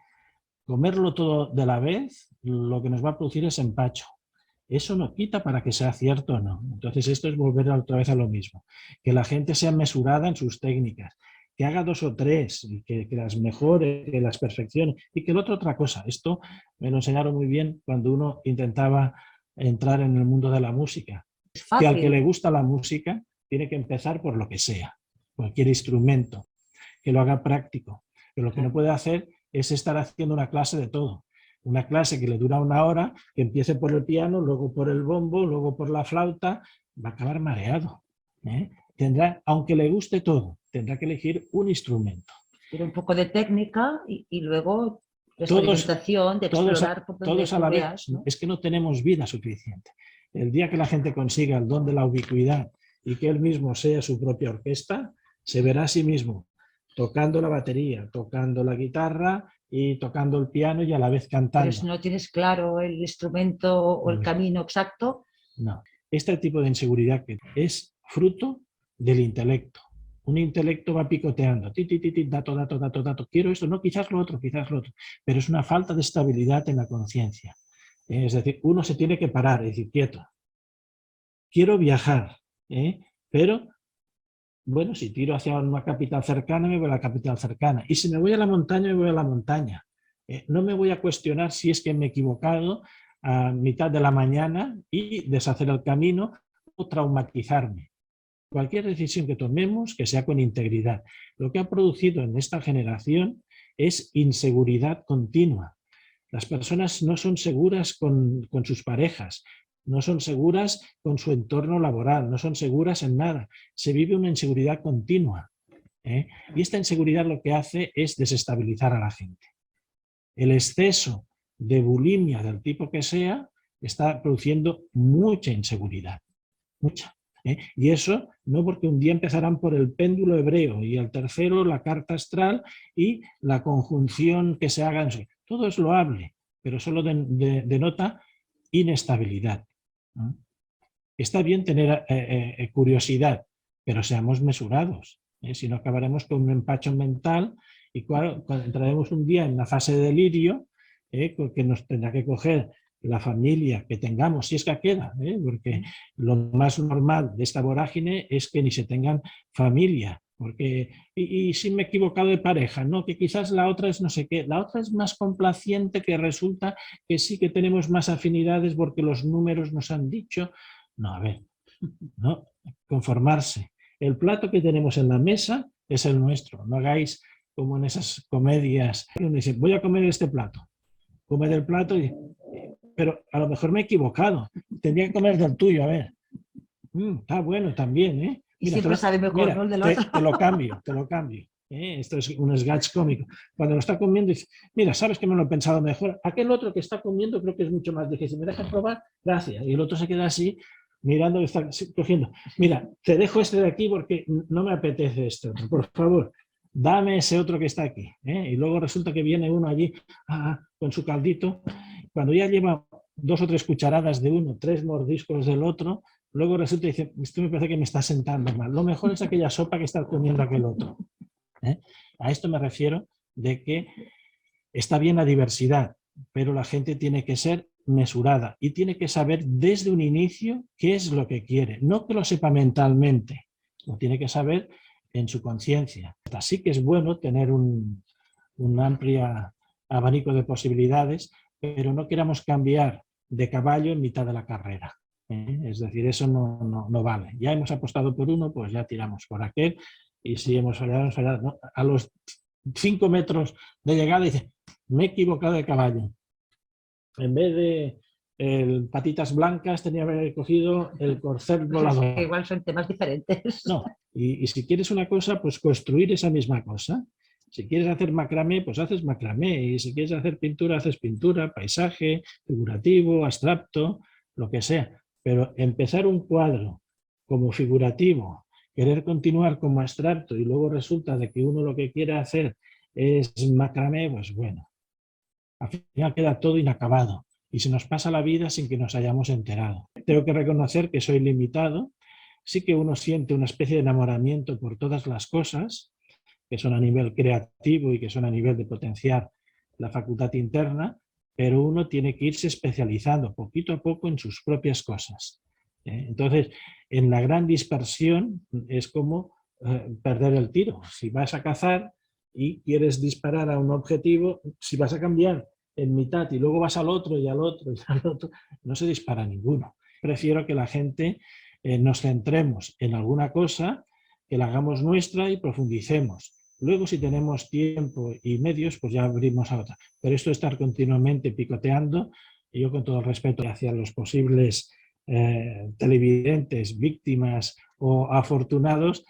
Comerlo todo de la vez lo que nos va a producir es empacho. Eso no quita para que sea cierto o no. Entonces esto es volver otra vez a lo mismo. Que la gente sea mesurada en sus técnicas, que haga 2 o 3, y que las mejore, que las perfeccione, y que el otro otra cosa. Esto me lo enseñaron muy bien cuando uno intentaba entrar en el mundo de la música. Es Que al que fácil. le gusta la música tiene que empezar por lo que sea, cualquier instrumento, que lo haga práctico. Pero lo que no puede hacer es estar haciendo una clase de todo. Una clase que le dura 1 hora, que empiece por el piano, luego por el bombo, luego por la flauta, va a acabar mareado, ¿eh? Aunque le guste todo, tendrá que elegir un instrumento. Tiene un poco de técnica y luego de Todos experimentación, de explorar por donde todos a la vez, veas, ¿no? es que no tenemos vida suficiente. El día que la gente consiga el don de la ubicuidad y que él mismo sea su propia orquesta, se verá a sí mismo tocando la batería, tocando la guitarra y tocando el piano y a la vez cantando. Pero si no tienes claro el instrumento o el camino exacto. No. Este tipo de inseguridad que es fruto del intelecto. Un intelecto va picoteando, dato, quiero esto, no, quizás lo otro, pero es una falta de estabilidad en la conciencia. Es decir, uno se tiene que parar y decir, quieto, quiero viajar, pero bueno, si tiro hacia una capital cercana, me voy a la capital cercana. Y si me voy a la montaña, me voy a la montaña. No me voy a cuestionar si es que me he equivocado a mitad de la mañana y deshacer el camino o traumatizarme. Cualquier decisión que tomemos, que sea con integridad. Lo que ha producido en esta generación es inseguridad continua. Las personas no son seguras con sus parejas, no son seguras con su entorno laboral, no son seguras en nada. Se vive una inseguridad continua, ¿eh? Y esta inseguridad lo que hace es desestabilizar a la gente. El exceso de bulimia del tipo que sea está produciendo mucha inseguridad, mucha. Y eso no porque un día empezarán por el péndulo hebreo y el tercero la carta astral y la conjunción que se haga. Todo es loable, pero solo denota inestabilidad. Está bien tener curiosidad, pero seamos mesurados, si no acabaremos con un empacho mental y cuando entraremos un día en la fase de delirio, porque nos tendrá que coger la familia que tengamos, si es que queda, porque lo más normal de esta vorágine es que ni se tengan familia, porque y si me he equivocado de pareja, no, que quizás la otra es no sé qué, la otra es más complaciente, que resulta que sí que tenemos más afinidades porque los números nos han dicho. No, a ver, no, conformarse. El plato que tenemos en la mesa es el nuestro, no hagáis como en esas comedias, donde dicen, voy a comer este plato, come del plato pero a lo mejor me he equivocado, tendría que comer del tuyo, a ver. Está bueno también, Mira, y siempre sabe mejor, mira, ¿no? El del otro. te lo cambio. Esto es un sketch cómico. Cuando lo está comiendo, dice, mira, sabes que me lo he pensado mejor. Aquel otro que está comiendo creo que es mucho más difícil. ¿Me dejas probar? Gracias. Y el otro se queda así, mirando y está cogiendo. Mira, te dejo este de aquí porque no me apetece este otro, por favor. dame ese otro que está aquí. Y luego resulta que viene uno allí con su caldito. Cuando ya lleva 2 o 3 cucharadas de uno, 3 mordiscos del otro, luego resulta y dice, esto me parece que me está sentando mal. Lo mejor es aquella sopa que está comiendo aquel otro. A esto me refiero de que está bien la diversidad, pero la gente tiene que ser mesurada y tiene que saber desde un inicio qué es lo que quiere. No que lo sepa mentalmente, lo tiene que saber en su conciencia. Así que es bueno tener un amplio abanico de posibilidades, pero no queramos cambiar de caballo en mitad de la carrera. Es decir, eso no vale. Ya hemos apostado por uno, pues ya tiramos por aquel, y si hemos fallado, hemos fallado. ¿No? A los 5 metros de llegada dice, me he equivocado de caballo. En vez de el patitas blancas tenía que haber cogido el corcel volador. Igual son temas diferentes. No, y si quieres una cosa, pues construir esa misma cosa. Si quieres hacer macramé, pues haces macramé. Y si quieres hacer pintura, haces pintura, paisaje, figurativo, abstracto, lo que sea. Pero empezar un cuadro como figurativo, querer continuar como abstracto y luego resulta de que uno lo que quiere hacer es macramé, pues bueno, al final queda todo inacabado y se nos pasa la vida sin que nos hayamos enterado. Tengo que reconocer que soy limitado. Sí que uno siente una especie de enamoramiento por todas las cosas, que son a nivel creativo y que son a nivel de potenciar la facultad interna, pero uno tiene que irse especializando poquito a poco en sus propias cosas. Entonces, en la gran dispersión es como perder el tiro. Si vas a cazar y quieres disparar a un objetivo, si vas a cambiar en mitad y luego vas al otro y al otro y al otro, no se dispara ninguno. Prefiero que la gente nos centremos en alguna cosa, que la hagamos nuestra y profundicemos. Luego, si tenemos tiempo y medios, pues ya abrimos a otra. Pero esto de estar continuamente picoteando, y yo con todo el respeto hacia los posibles televidentes, víctimas o afortunados,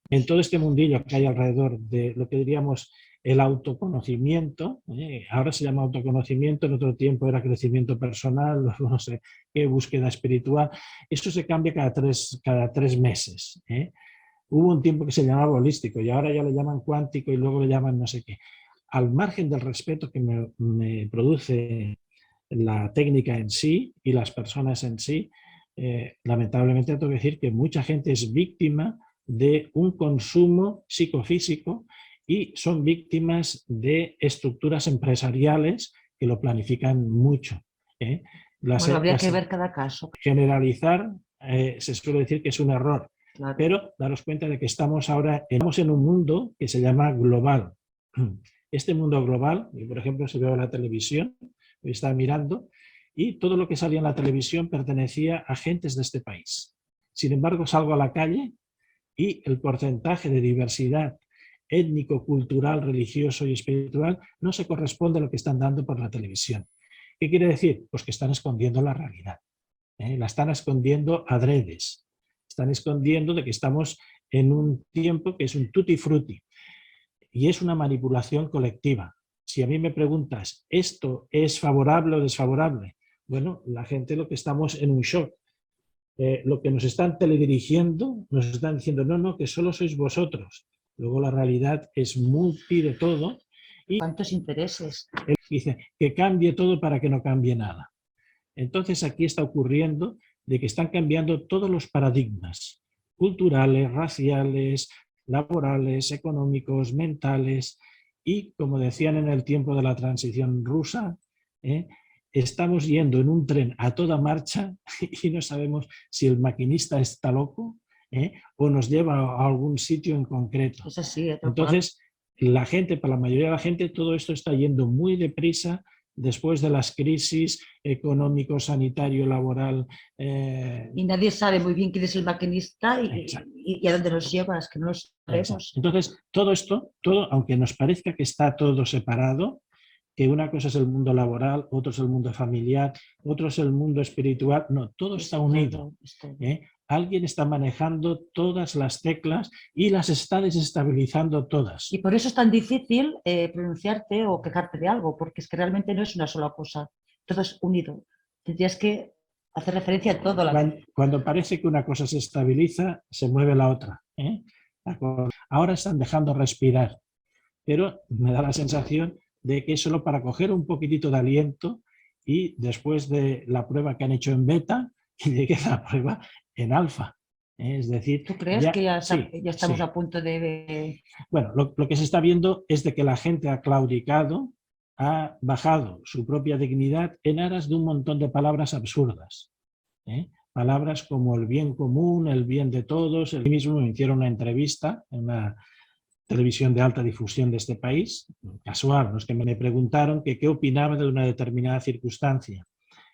en todo este mundillo que hay alrededor de lo que diríamos el autoconocimiento, ahora se llama autoconocimiento, en otro tiempo era crecimiento personal, no sé qué, búsqueda espiritual, eso se cambia cada tres meses. Hubo un tiempo que se llamaba holístico y ahora ya lo llaman cuántico y luego lo llaman no sé qué. Al margen del respeto que me produce la técnica en sí y las personas en sí, lamentablemente tengo que decir que mucha gente es víctima de un consumo psicofísico y son víctimas de estructuras empresariales que lo planifican mucho. Bueno, habría que ver cada caso. Generalizar se suele decir que es un error. Claro. Pero daros cuenta de que estamos ahora en un mundo que se llama global. Este mundo global, por ejemplo, si veo la televisión, estaba mirando, y todo lo que salía en la televisión pertenecía a gentes de este país. Sin embargo, salgo a la calle y el porcentaje de diversidad étnico, cultural, religioso y espiritual no se corresponde a lo que están dando por la televisión. ¿Qué quiere decir? Pues que están escondiendo la realidad. La están escondiendo adredes. Están escondiendo de que estamos en un tiempo que es un tutti frutti y es una manipulación colectiva. Si a mí me preguntas, ¿esto es favorable o desfavorable? Bueno, la gente lo que estamos en un shock. Lo que nos están teledirigiendo, nos están diciendo, no, que solo sois vosotros. Luego la realidad es multi de todo. Y ¿cuántos intereses? Él dice que cambie todo para que no cambie nada. Entonces aquí está ocurriendo de que están cambiando todos los paradigmas culturales, raciales, laborales, económicos, mentales y, como decían en el tiempo de la transición rusa, estamos yendo en un tren a toda marcha y no sabemos si el maquinista está loco o nos lleva a algún sitio en concreto. Es así, entonces, la gente, para la mayoría de la gente, todo esto está yendo muy deprisa después de las crisis económico, sanitario, laboral. Y nadie sabe muy bien quién es el maquinista y a dónde nos lleva, es que no lo sabemos. Exacto. Entonces, todo esto, aunque nos parezca que está todo separado, que una cosa es el mundo laboral, otro es el mundo familiar, otro es el mundo espiritual, no, todo está unido. Alguien está manejando todas las teclas y las está desestabilizando todas. Y por eso es tan difícil pronunciarte o quejarte de algo, porque es que realmente no es una sola cosa, todo es unido. Tendrías que hacer referencia a todo. Cuando parece que una cosa se estabiliza, se mueve la otra. Ahora están dejando respirar pero me da la sensación de que es solo para coger un poquitito de aliento y después de la prueba que han hecho en beta, que llegue la prueba en alfa. Es decir, ¿Tú crees que ya, sí, ya estamos sí. a punto de...? Bueno, lo que se está viendo es de que la gente ha claudicado, ha bajado su propia dignidad en aras de un montón de palabras absurdas. Palabras como el bien común, el bien de todos. El mismo me hicieron una entrevista en una televisión de alta difusión de este país, casual, los que me preguntaron que qué opinaba de una determinada circunstancia.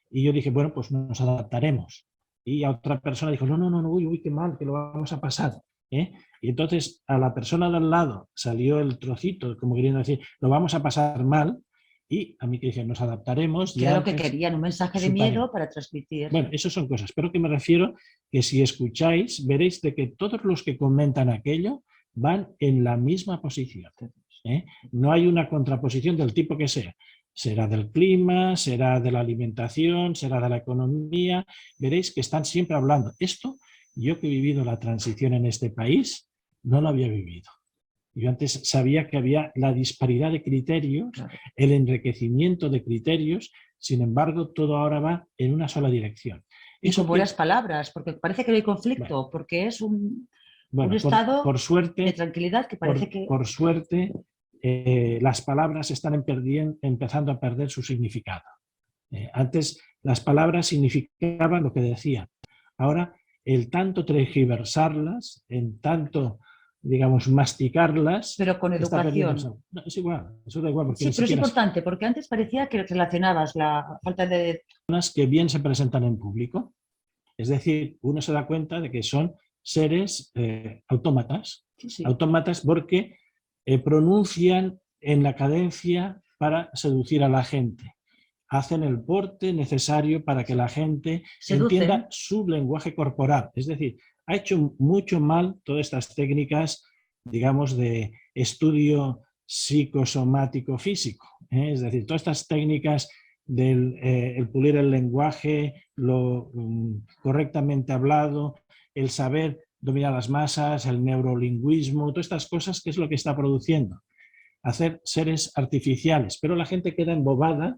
Y yo dije, bueno, pues nos adaptaremos. Y a otra persona dijo, no, no, no, uy, uy, qué mal, que lo vamos a pasar. Y entonces a la persona de al lado salió el trocito, como queriendo decir, lo vamos a pasar mal. Y a mí que dije, nos adaptaremos. Que era lo que querían, un mensaje de miedo para transmitir. Bueno, eso son cosas, pero que me refiero que si escucháis, veréis de que todos los que comentan aquello van en la misma posición. No hay una contraposición del tipo que sea. Será del clima, será de la alimentación, será de la economía. Veréis que están siempre hablando. Esto, yo que he vivido la transición en este país, no lo había vivido. Yo antes sabía que había la disparidad de criterios, el enriquecimiento de criterios, sin embargo, todo ahora va en una sola dirección. Y con buenas palabras, porque parece que no hay conflicto, bueno, porque es un estado por suerte, de tranquilidad que parece que... Por suerte, las palabras están empezando a perder su significado. Antes las palabras significaban lo que decían. Ahora, el tanto tergiversarlas, en tanto, digamos, masticarlas... Pero con educación. No, es igual, eso da igual. Porque sí, pero es importante, porque antes parecía que relacionabas la falta de... que bien se presentan en público. Es decir, uno se da cuenta de que son seres autómatas. Sí. Autómatas porque pronuncian en la cadencia para seducir a la gente. Hacen el porte necesario para que la gente entienda su lenguaje corporal. Es decir, ha hecho mucho mal todas estas técnicas, digamos, de estudio psicosomático físico. Es decir, todas estas técnicas del el pulir el lenguaje, lo correctamente hablado, el saber dominar las masas, el neurolingüismo, todas estas cosas, ¿qué es lo que está produciendo? Hacer seres artificiales, pero la gente queda embobada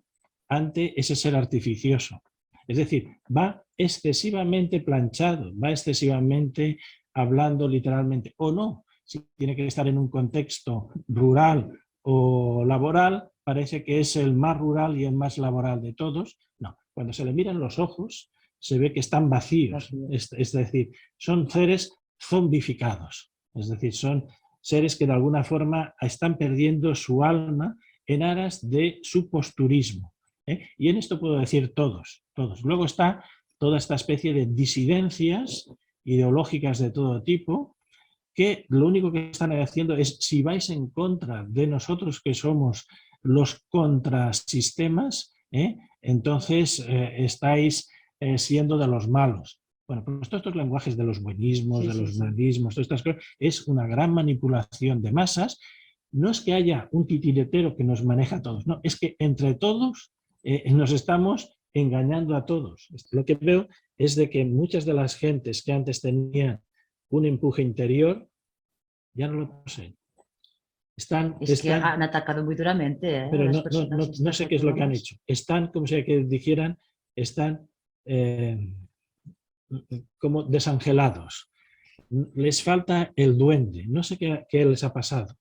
ante ese ser artificioso. Es decir, va excesivamente planchado, va excesivamente hablando literalmente, o no, si tiene que estar en un contexto rural o laboral, parece que es el más rural y el más laboral de todos. No, cuando se le miran los ojos, se ve que están vacíos. Es decir, son seres zombificados. Es decir, son seres que de alguna forma están perdiendo su alma en aras de su posturismo. Y en esto puedo decir todos, todos. Luego está toda esta especie de disidencias ideológicas de todo tipo, que lo único que están haciendo es, si vais en contra de nosotros que somos los contrasistemas, entonces estáis siendo de los malos. Bueno, pues todos estos lenguajes de los buenismos, de los manismos, todas estas cosas, es una gran manipulación de masas. No es que haya un titiretero que nos maneja a todos, no, es que entre todos nos estamos engañando a todos. Lo que veo es de que muchas de las gentes que antes tenían un empuje interior, ya no lo poseen. Que han atacado muy duramente. Pero no sé qué es lo que han hecho. Están, como si dijeran, están como desangelados. Les falta el duende. No sé qué les ha pasado.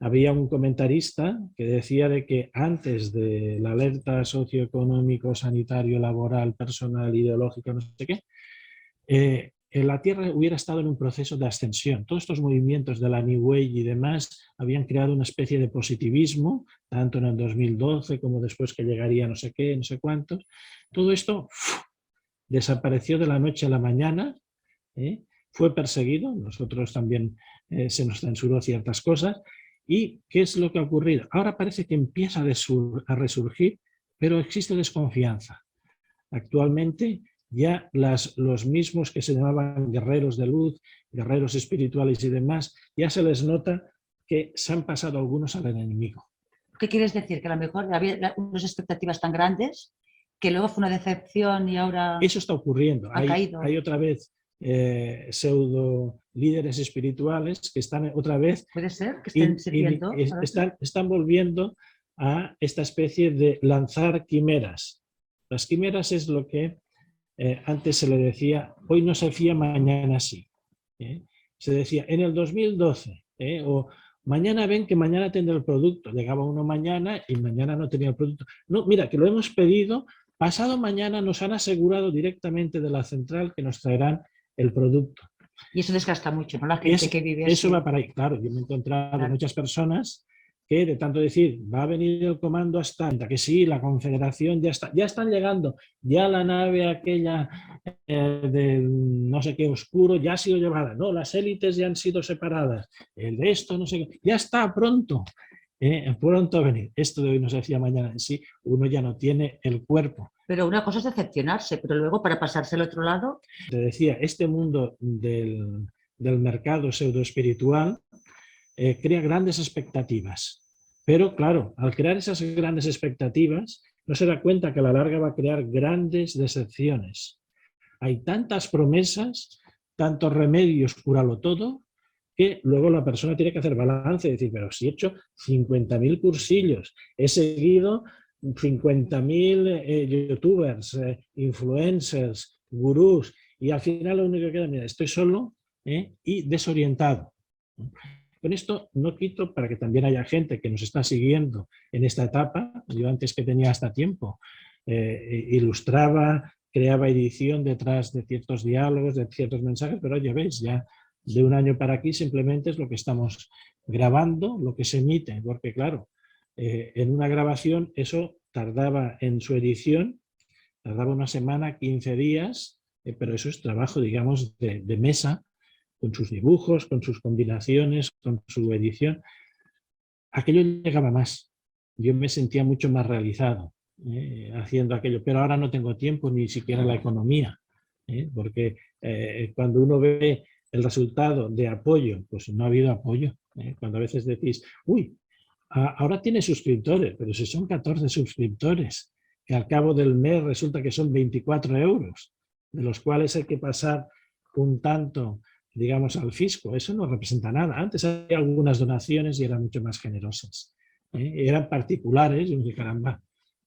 Había un comentarista que decía de que antes de la alerta socioeconómico, sanitario, laboral, personal, ideológica, no sé qué, la Tierra hubiera estado en un proceso de ascensión. Todos estos movimientos de la New Age y demás habían creado una especie de positivismo, tanto en el 2012 como después que llegaría no sé qué, no sé cuántos. Todo esto desapareció de la noche a la mañana, fue perseguido, nosotros también se nos censuró ciertas cosas. ¿Y qué es lo que ha ocurrido? Ahora parece que empieza a resurgir, pero existe desconfianza. Actualmente ya los mismos que se llamaban guerreros de luz, guerreros espirituales y demás, ya se les nota que se han pasado algunos al enemigo. ¿Qué quieres decir? Que a lo mejor había unas expectativas tan grandes que luego fue una decepción y ahora eso está ocurriendo. Ha caído. Hay otra vez pseudo líderes espirituales que están otra vez Puede ser que estén sirviendo. están volviendo a esta especie de lanzar quimeras. Las quimeras es lo que antes se le decía, hoy no se fía, mañana sí. Se decía, en el 2012, o mañana ven que mañana tendrá el producto. Llegaba uno mañana y mañana no tenía el producto. No, mira, que lo hemos pedido, pasado mañana nos han asegurado directamente de la central que nos traerán el producto. Y eso desgasta mucho, ¿no? La gente que vive así. Eso va para ahí. Claro, yo me he encontrado muchas personas que de tanto decir, va a venir el comando hasta que sí, la confederación ya están llegando, ya la nave aquella del no sé qué oscuro ya ha sido llevada, no, las élites ya han sido separadas, el de esto no sé qué, ya está pronto, pronto a venir. Esto de hoy no se decía mañana en sí, uno ya no tiene el cuerpo. Pero una cosa es decepcionarse, pero luego para pasarse al otro lado... Te decía, este mundo del mercado pseudoespiritual crea grandes expectativas. Pero claro, al crear esas grandes expectativas, no se da cuenta que a la larga va a crear grandes decepciones. Hay tantas promesas, tantos remedios, cúralo todo, que luego la persona tiene que hacer balance y decir, pero si he hecho 50.000 cursillos, he seguido 50.000 youtubers, influencers, gurús, y al final lo único que queda, mira, estoy solo y desorientado. Con esto no quito para que también haya gente que nos está siguiendo en esta etapa. Yo antes que tenía hasta tiempo, ilustraba, creaba edición detrás de ciertos diálogos, de ciertos mensajes, pero ya veis, ya de un año para aquí simplemente es lo que estamos grabando, lo que se emite, porque claro, en una grabación eso tardaba en su edición, tardaba una semana, 15 días, pero eso es trabajo, digamos, de mesa, con sus dibujos, con sus combinaciones, con su edición. Aquello llegaba más. Yo me sentía mucho más realizado haciendo aquello, pero ahora no tengo tiempo ni siquiera la economía, porque cuando uno ve el resultado de apoyo, pues no ha habido apoyo. Cuando a veces decís, uy, ahora tiene suscriptores, pero si son 14 suscriptores, que al cabo del mes resulta que son 24 euros, de los cuales hay que pasar un tanto, digamos, al fisco. Eso no representa nada. Antes había algunas donaciones y eran mucho más generosas. Eran particulares, y uno dice, caramba,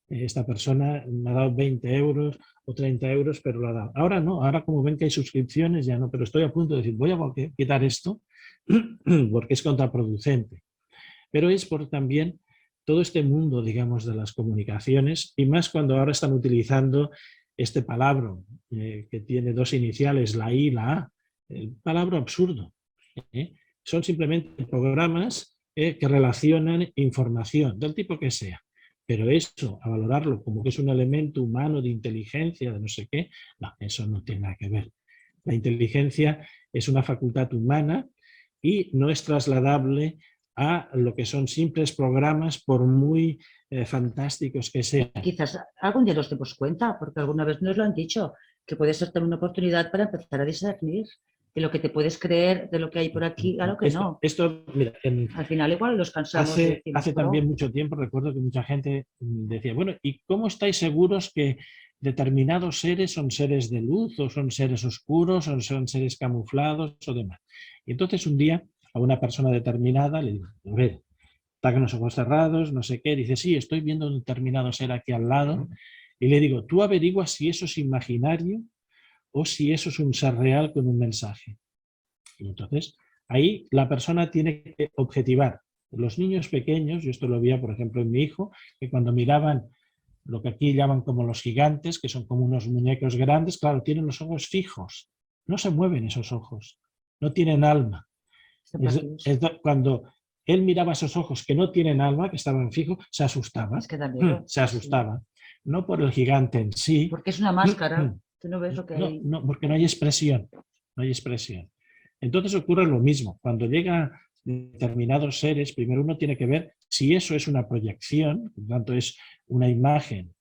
esta persona me ha dado 20 euros o 30 euros, pero lo ha dado. Ahora no, ahora como ven que hay suscripciones, ya no, pero estoy a punto de decir, voy a quitar esto porque es contraproducente. Pero es por también todo este mundo, digamos, de las comunicaciones, y más cuando ahora están utilizando este palabra que tiene dos iniciales, la I y la A, el palabra absurdo. Son simplemente programas que relacionan información, del tipo que sea. Pero eso, a valorarlo como que es un elemento humano de inteligencia, de no sé qué, no, eso no tiene nada que ver. La inteligencia es una facultad humana y no es trasladable a lo que son simples programas, por muy fantásticos que sean. Quizás algún día nos demos cuenta, porque alguna vez nos lo han dicho, que puede ser también una oportunidad para empezar a discernir de lo que te puedes creer, de lo que hay por aquí, a lo que no. Esto, mira, al final igual los cansamos. Hace también mucho tiempo recuerdo que mucha gente decía, bueno, ¿y cómo estáis seguros que determinados seres son seres de luz o son seres oscuros o son seres camuflados o demás? Y entonces un día a una persona determinada le digo, a ver, está con los ojos cerrados, no sé qué, dice, sí, estoy viendo un determinado ser aquí al lado, y le digo, tú averiguas si eso es imaginario o si eso es un ser real con un mensaje. Y entonces ahí la persona tiene que objetivar. Los niños pequeños, yo esto lo veía por ejemplo en mi hijo, que cuando miraban lo que aquí llaman como los gigantes, que son como unos muñecos grandes, claro, tienen los ojos fijos, no se mueven esos ojos, no tienen alma. Cuando él miraba esos ojos que no tienen alma, que estaban fijos, se asustaba. Es que también, se asustaba. Sí. No por el gigante en sí. Porque es una máscara. Tú no ves lo que hay. No, porque no hay expresión. No hay expresión. Entonces ocurre lo mismo. Cuando llegan determinados seres, primero uno tiene que ver si eso es una proyección, por lo tanto es una imagen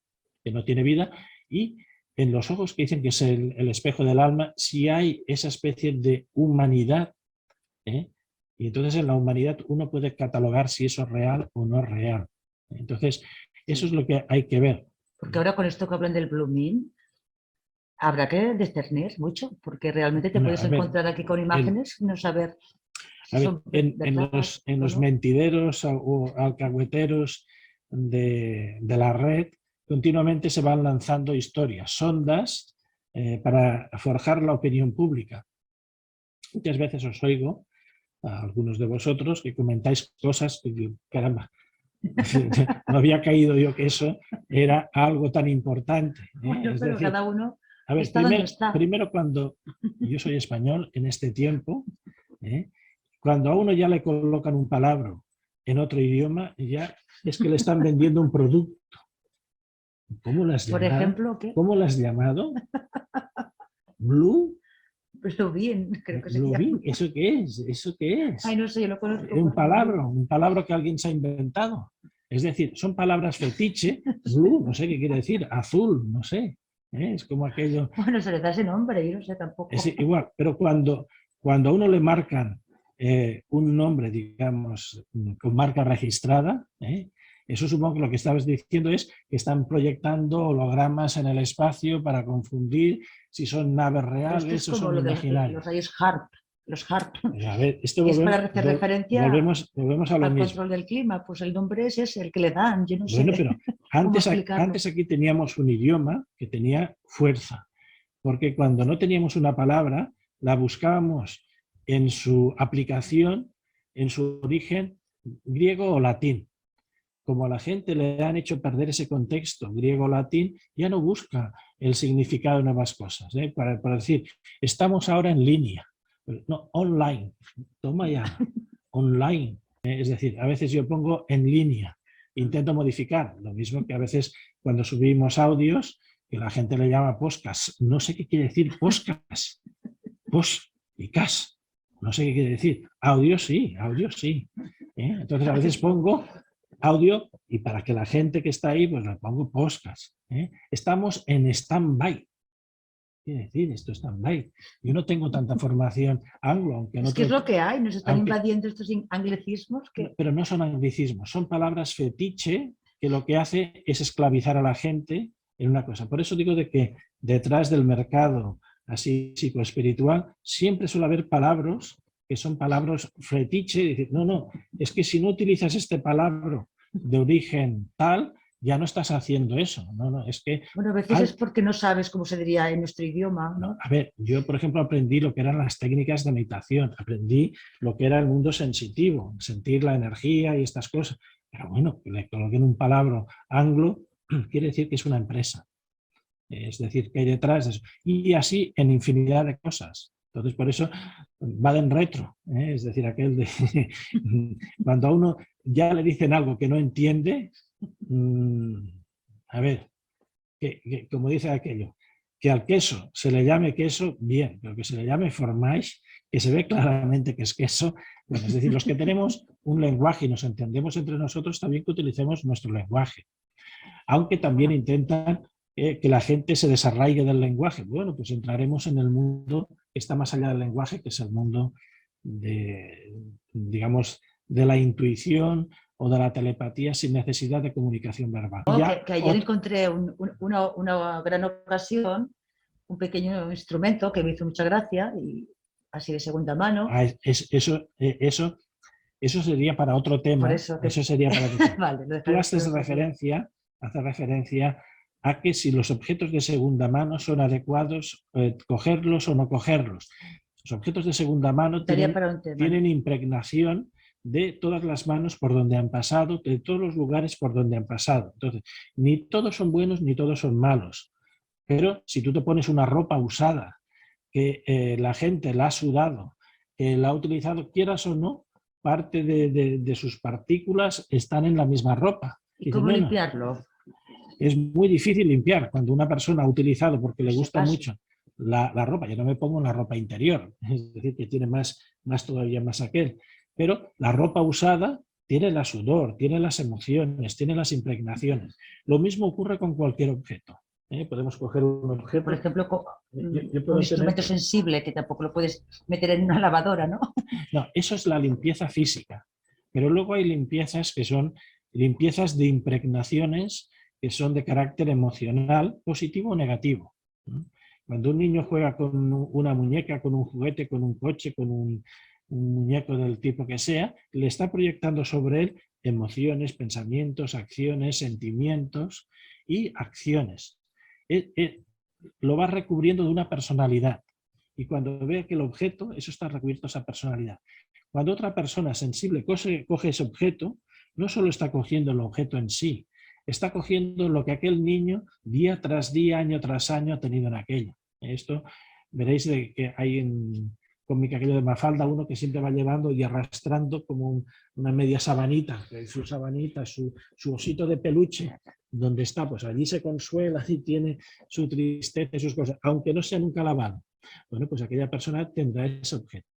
que no tiene vida, y en los ojos que dicen que es el espejo del alma, si hay esa especie de humanidad, y entonces en la humanidad uno puede catalogar si eso es real o no es real. Entonces, eso es lo que hay que ver. Porque ahora con esto que hablan del blooming, habrá que discernir mucho, porque realmente te No, puedes a ver, encontrar aquí con el- imágenes y no saber si a ver, son en verdad los o no. mentideros o alcahueteros de la red continuamente se van lanzando historias, sondas para forjar la opinión pública. Muchas veces os oigo a algunos de vosotros que comentáis cosas que digo, caramba, no había caído yo que eso era algo tan importante. Bueno, Es pero decir, cada uno a ver, está donde está. primero cuando yo soy español en este tiempo, ¿eh? Cuando a uno ya le colocan un palabra en otro idioma, ya es que le están vendiendo un producto. ¿Cómo lo has Por llamado? ejemplo, ¿qué? ¿Cómo lo has llamado? ¿Blue? Pues bien, creo que se llama. ¿Bluebeam? ¿Eso qué es? ¿Eso qué es? Ay, no sé, yo lo conozco Un por... palabra que alguien se ha inventado. Es decir, son palabras fetiche, blue, no sé qué quiere decir, azul, no sé. Es como aquello. Bueno, se le da ese nombre, yo no sé tampoco. Es igual, pero cuando a uno le marcan un nombre, digamos, con marca registrada, eso supongo que lo que estabas diciendo es que están proyectando hologramas en el espacio para confundir si son naves Pero esto reales es o como son lo de imaginarios. los rayos HARP. Los HARP. A ver, esto Y es para hacer referencia volvemos a lo al mismo. control del clima. Pues el nombre es ese, el que le dan. Yo no Bueno, sé pero cómo explicarlo. antes aquí teníamos un idioma que tenía fuerza, porque cuando no teníamos una palabra, la buscábamos en su aplicación, en su origen griego o latín. Como a la gente le han hecho perder ese contexto griego-latín, ya no busca el significado de nuevas cosas. Para decir, estamos ahora en línea. No, online. Toma ya. Online. Es decir, a veces yo pongo en línea. Intento modificar. Lo mismo que a veces cuando subimos audios, que la gente le llama podcast. No sé qué quiere decir podcast. Post y cas. No sé qué quiere decir. Audio sí, audio sí. Entonces a veces pongo audio y para que la gente que está ahí, pues le pongo podcast. Estamos en stand-by. ¿Qué quiere decir esto stand-by? Yo no tengo tanta formación anglo, aunque en Es que es otro... lo que hay. Nos están Aunque, invadiendo estos anglicismos que... pero no son anglicismos, son palabras fetiche que lo que hace es esclavizar a la gente en una cosa. Por eso digo de que detrás del mercado así psicoespiritual siempre suele haber palabras que son palabras fetiche, y decir, no, es que si no utilizas este palabra de origen tal, ya no estás haciendo eso. No, es que... Bueno, a veces es porque no sabes cómo se diría en nuestro idioma, ¿no? A ver, yo por ejemplo aprendí lo que eran las técnicas de meditación, aprendí lo que era el mundo sensitivo, sentir la energía y estas cosas. Pero bueno, que le coloquen un palabra anglo quiere decir que es una empresa. Es decir, que hay detrás de eso. Y así en infinidad de cosas. Entonces, por eso va en retro. Es decir, aquel de cuando a uno ya le dicen algo que no entiende, a ver, como dice aquello, que al queso se le llame queso, bien, pero que se le llame fromage, que se ve claramente que es queso. Bueno, es decir, los que tenemos un lenguaje y nos entendemos entre nosotros, también que utilicemos nuestro lenguaje. Aunque también intentan que la gente se desarraigue del lenguaje. Bueno, pues entraremos en el mundo que está más allá del lenguaje, que es el mundo de, digamos, de la intuición o de la telepatía sin necesidad de comunicación verbal. Oh, que ayer encontré una gran ocasión, un pequeño instrumento que me hizo mucha gracia y así de segunda mano. Eso sería para otro tema. Por eso, eso sería para otro tema. Vale, Tú haces referencia a que si los objetos de segunda mano son adecuados, cogerlos o no cogerlos. Los objetos de segunda mano tienen impregnación de todas las manos por donde han pasado, de todos los lugares por donde han pasado. Entonces, ni todos son buenos ni todos son malos. Pero si tú te pones una ropa usada, que la gente la ha sudado, que la ha utilizado, quieras o no, parte de sus partículas están en la misma ropa. ¿Y cómo limpiarlo? Es muy difícil limpiar cuando una persona ha utilizado porque le gusta mucho la ropa. Yo no me pongo en la ropa interior, es decir, que tiene más todavía más aquel. Pero la ropa usada tiene el sudor, tiene las emociones, tiene las impregnaciones. Lo mismo ocurre con cualquier objeto. Podemos coger un objeto. Por ejemplo, un instrumento sensible que tampoco lo puedes meter en una lavadora, ¿no? No, eso es la limpieza física. Pero luego hay limpiezas que son limpiezas de impregnaciones que son de carácter emocional, positivo o negativo. Cuando un niño juega con una muñeca, con un juguete, con un coche, con un muñeco del tipo que sea, le está proyectando sobre él emociones, pensamientos, acciones, sentimientos y acciones. Lo va recubriendo de una personalidad. Y cuando ve que el objeto, eso está recubierto esa personalidad. Cuando otra persona sensible coge ese objeto, no solo está cogiendo el objeto en sí, está cogiendo lo que aquel niño día tras día, año tras año ha tenido en aquello. Esto veréis que hay en cómic aquello de Mafalda uno que siempre va llevando y arrastrando como una media sabanita, su sabanita, su osito de peluche, donde está, pues allí se consuela y tiene su tristeza y sus cosas, aunque no sea nunca lavado. Bueno, pues aquella persona tendrá ese objeto.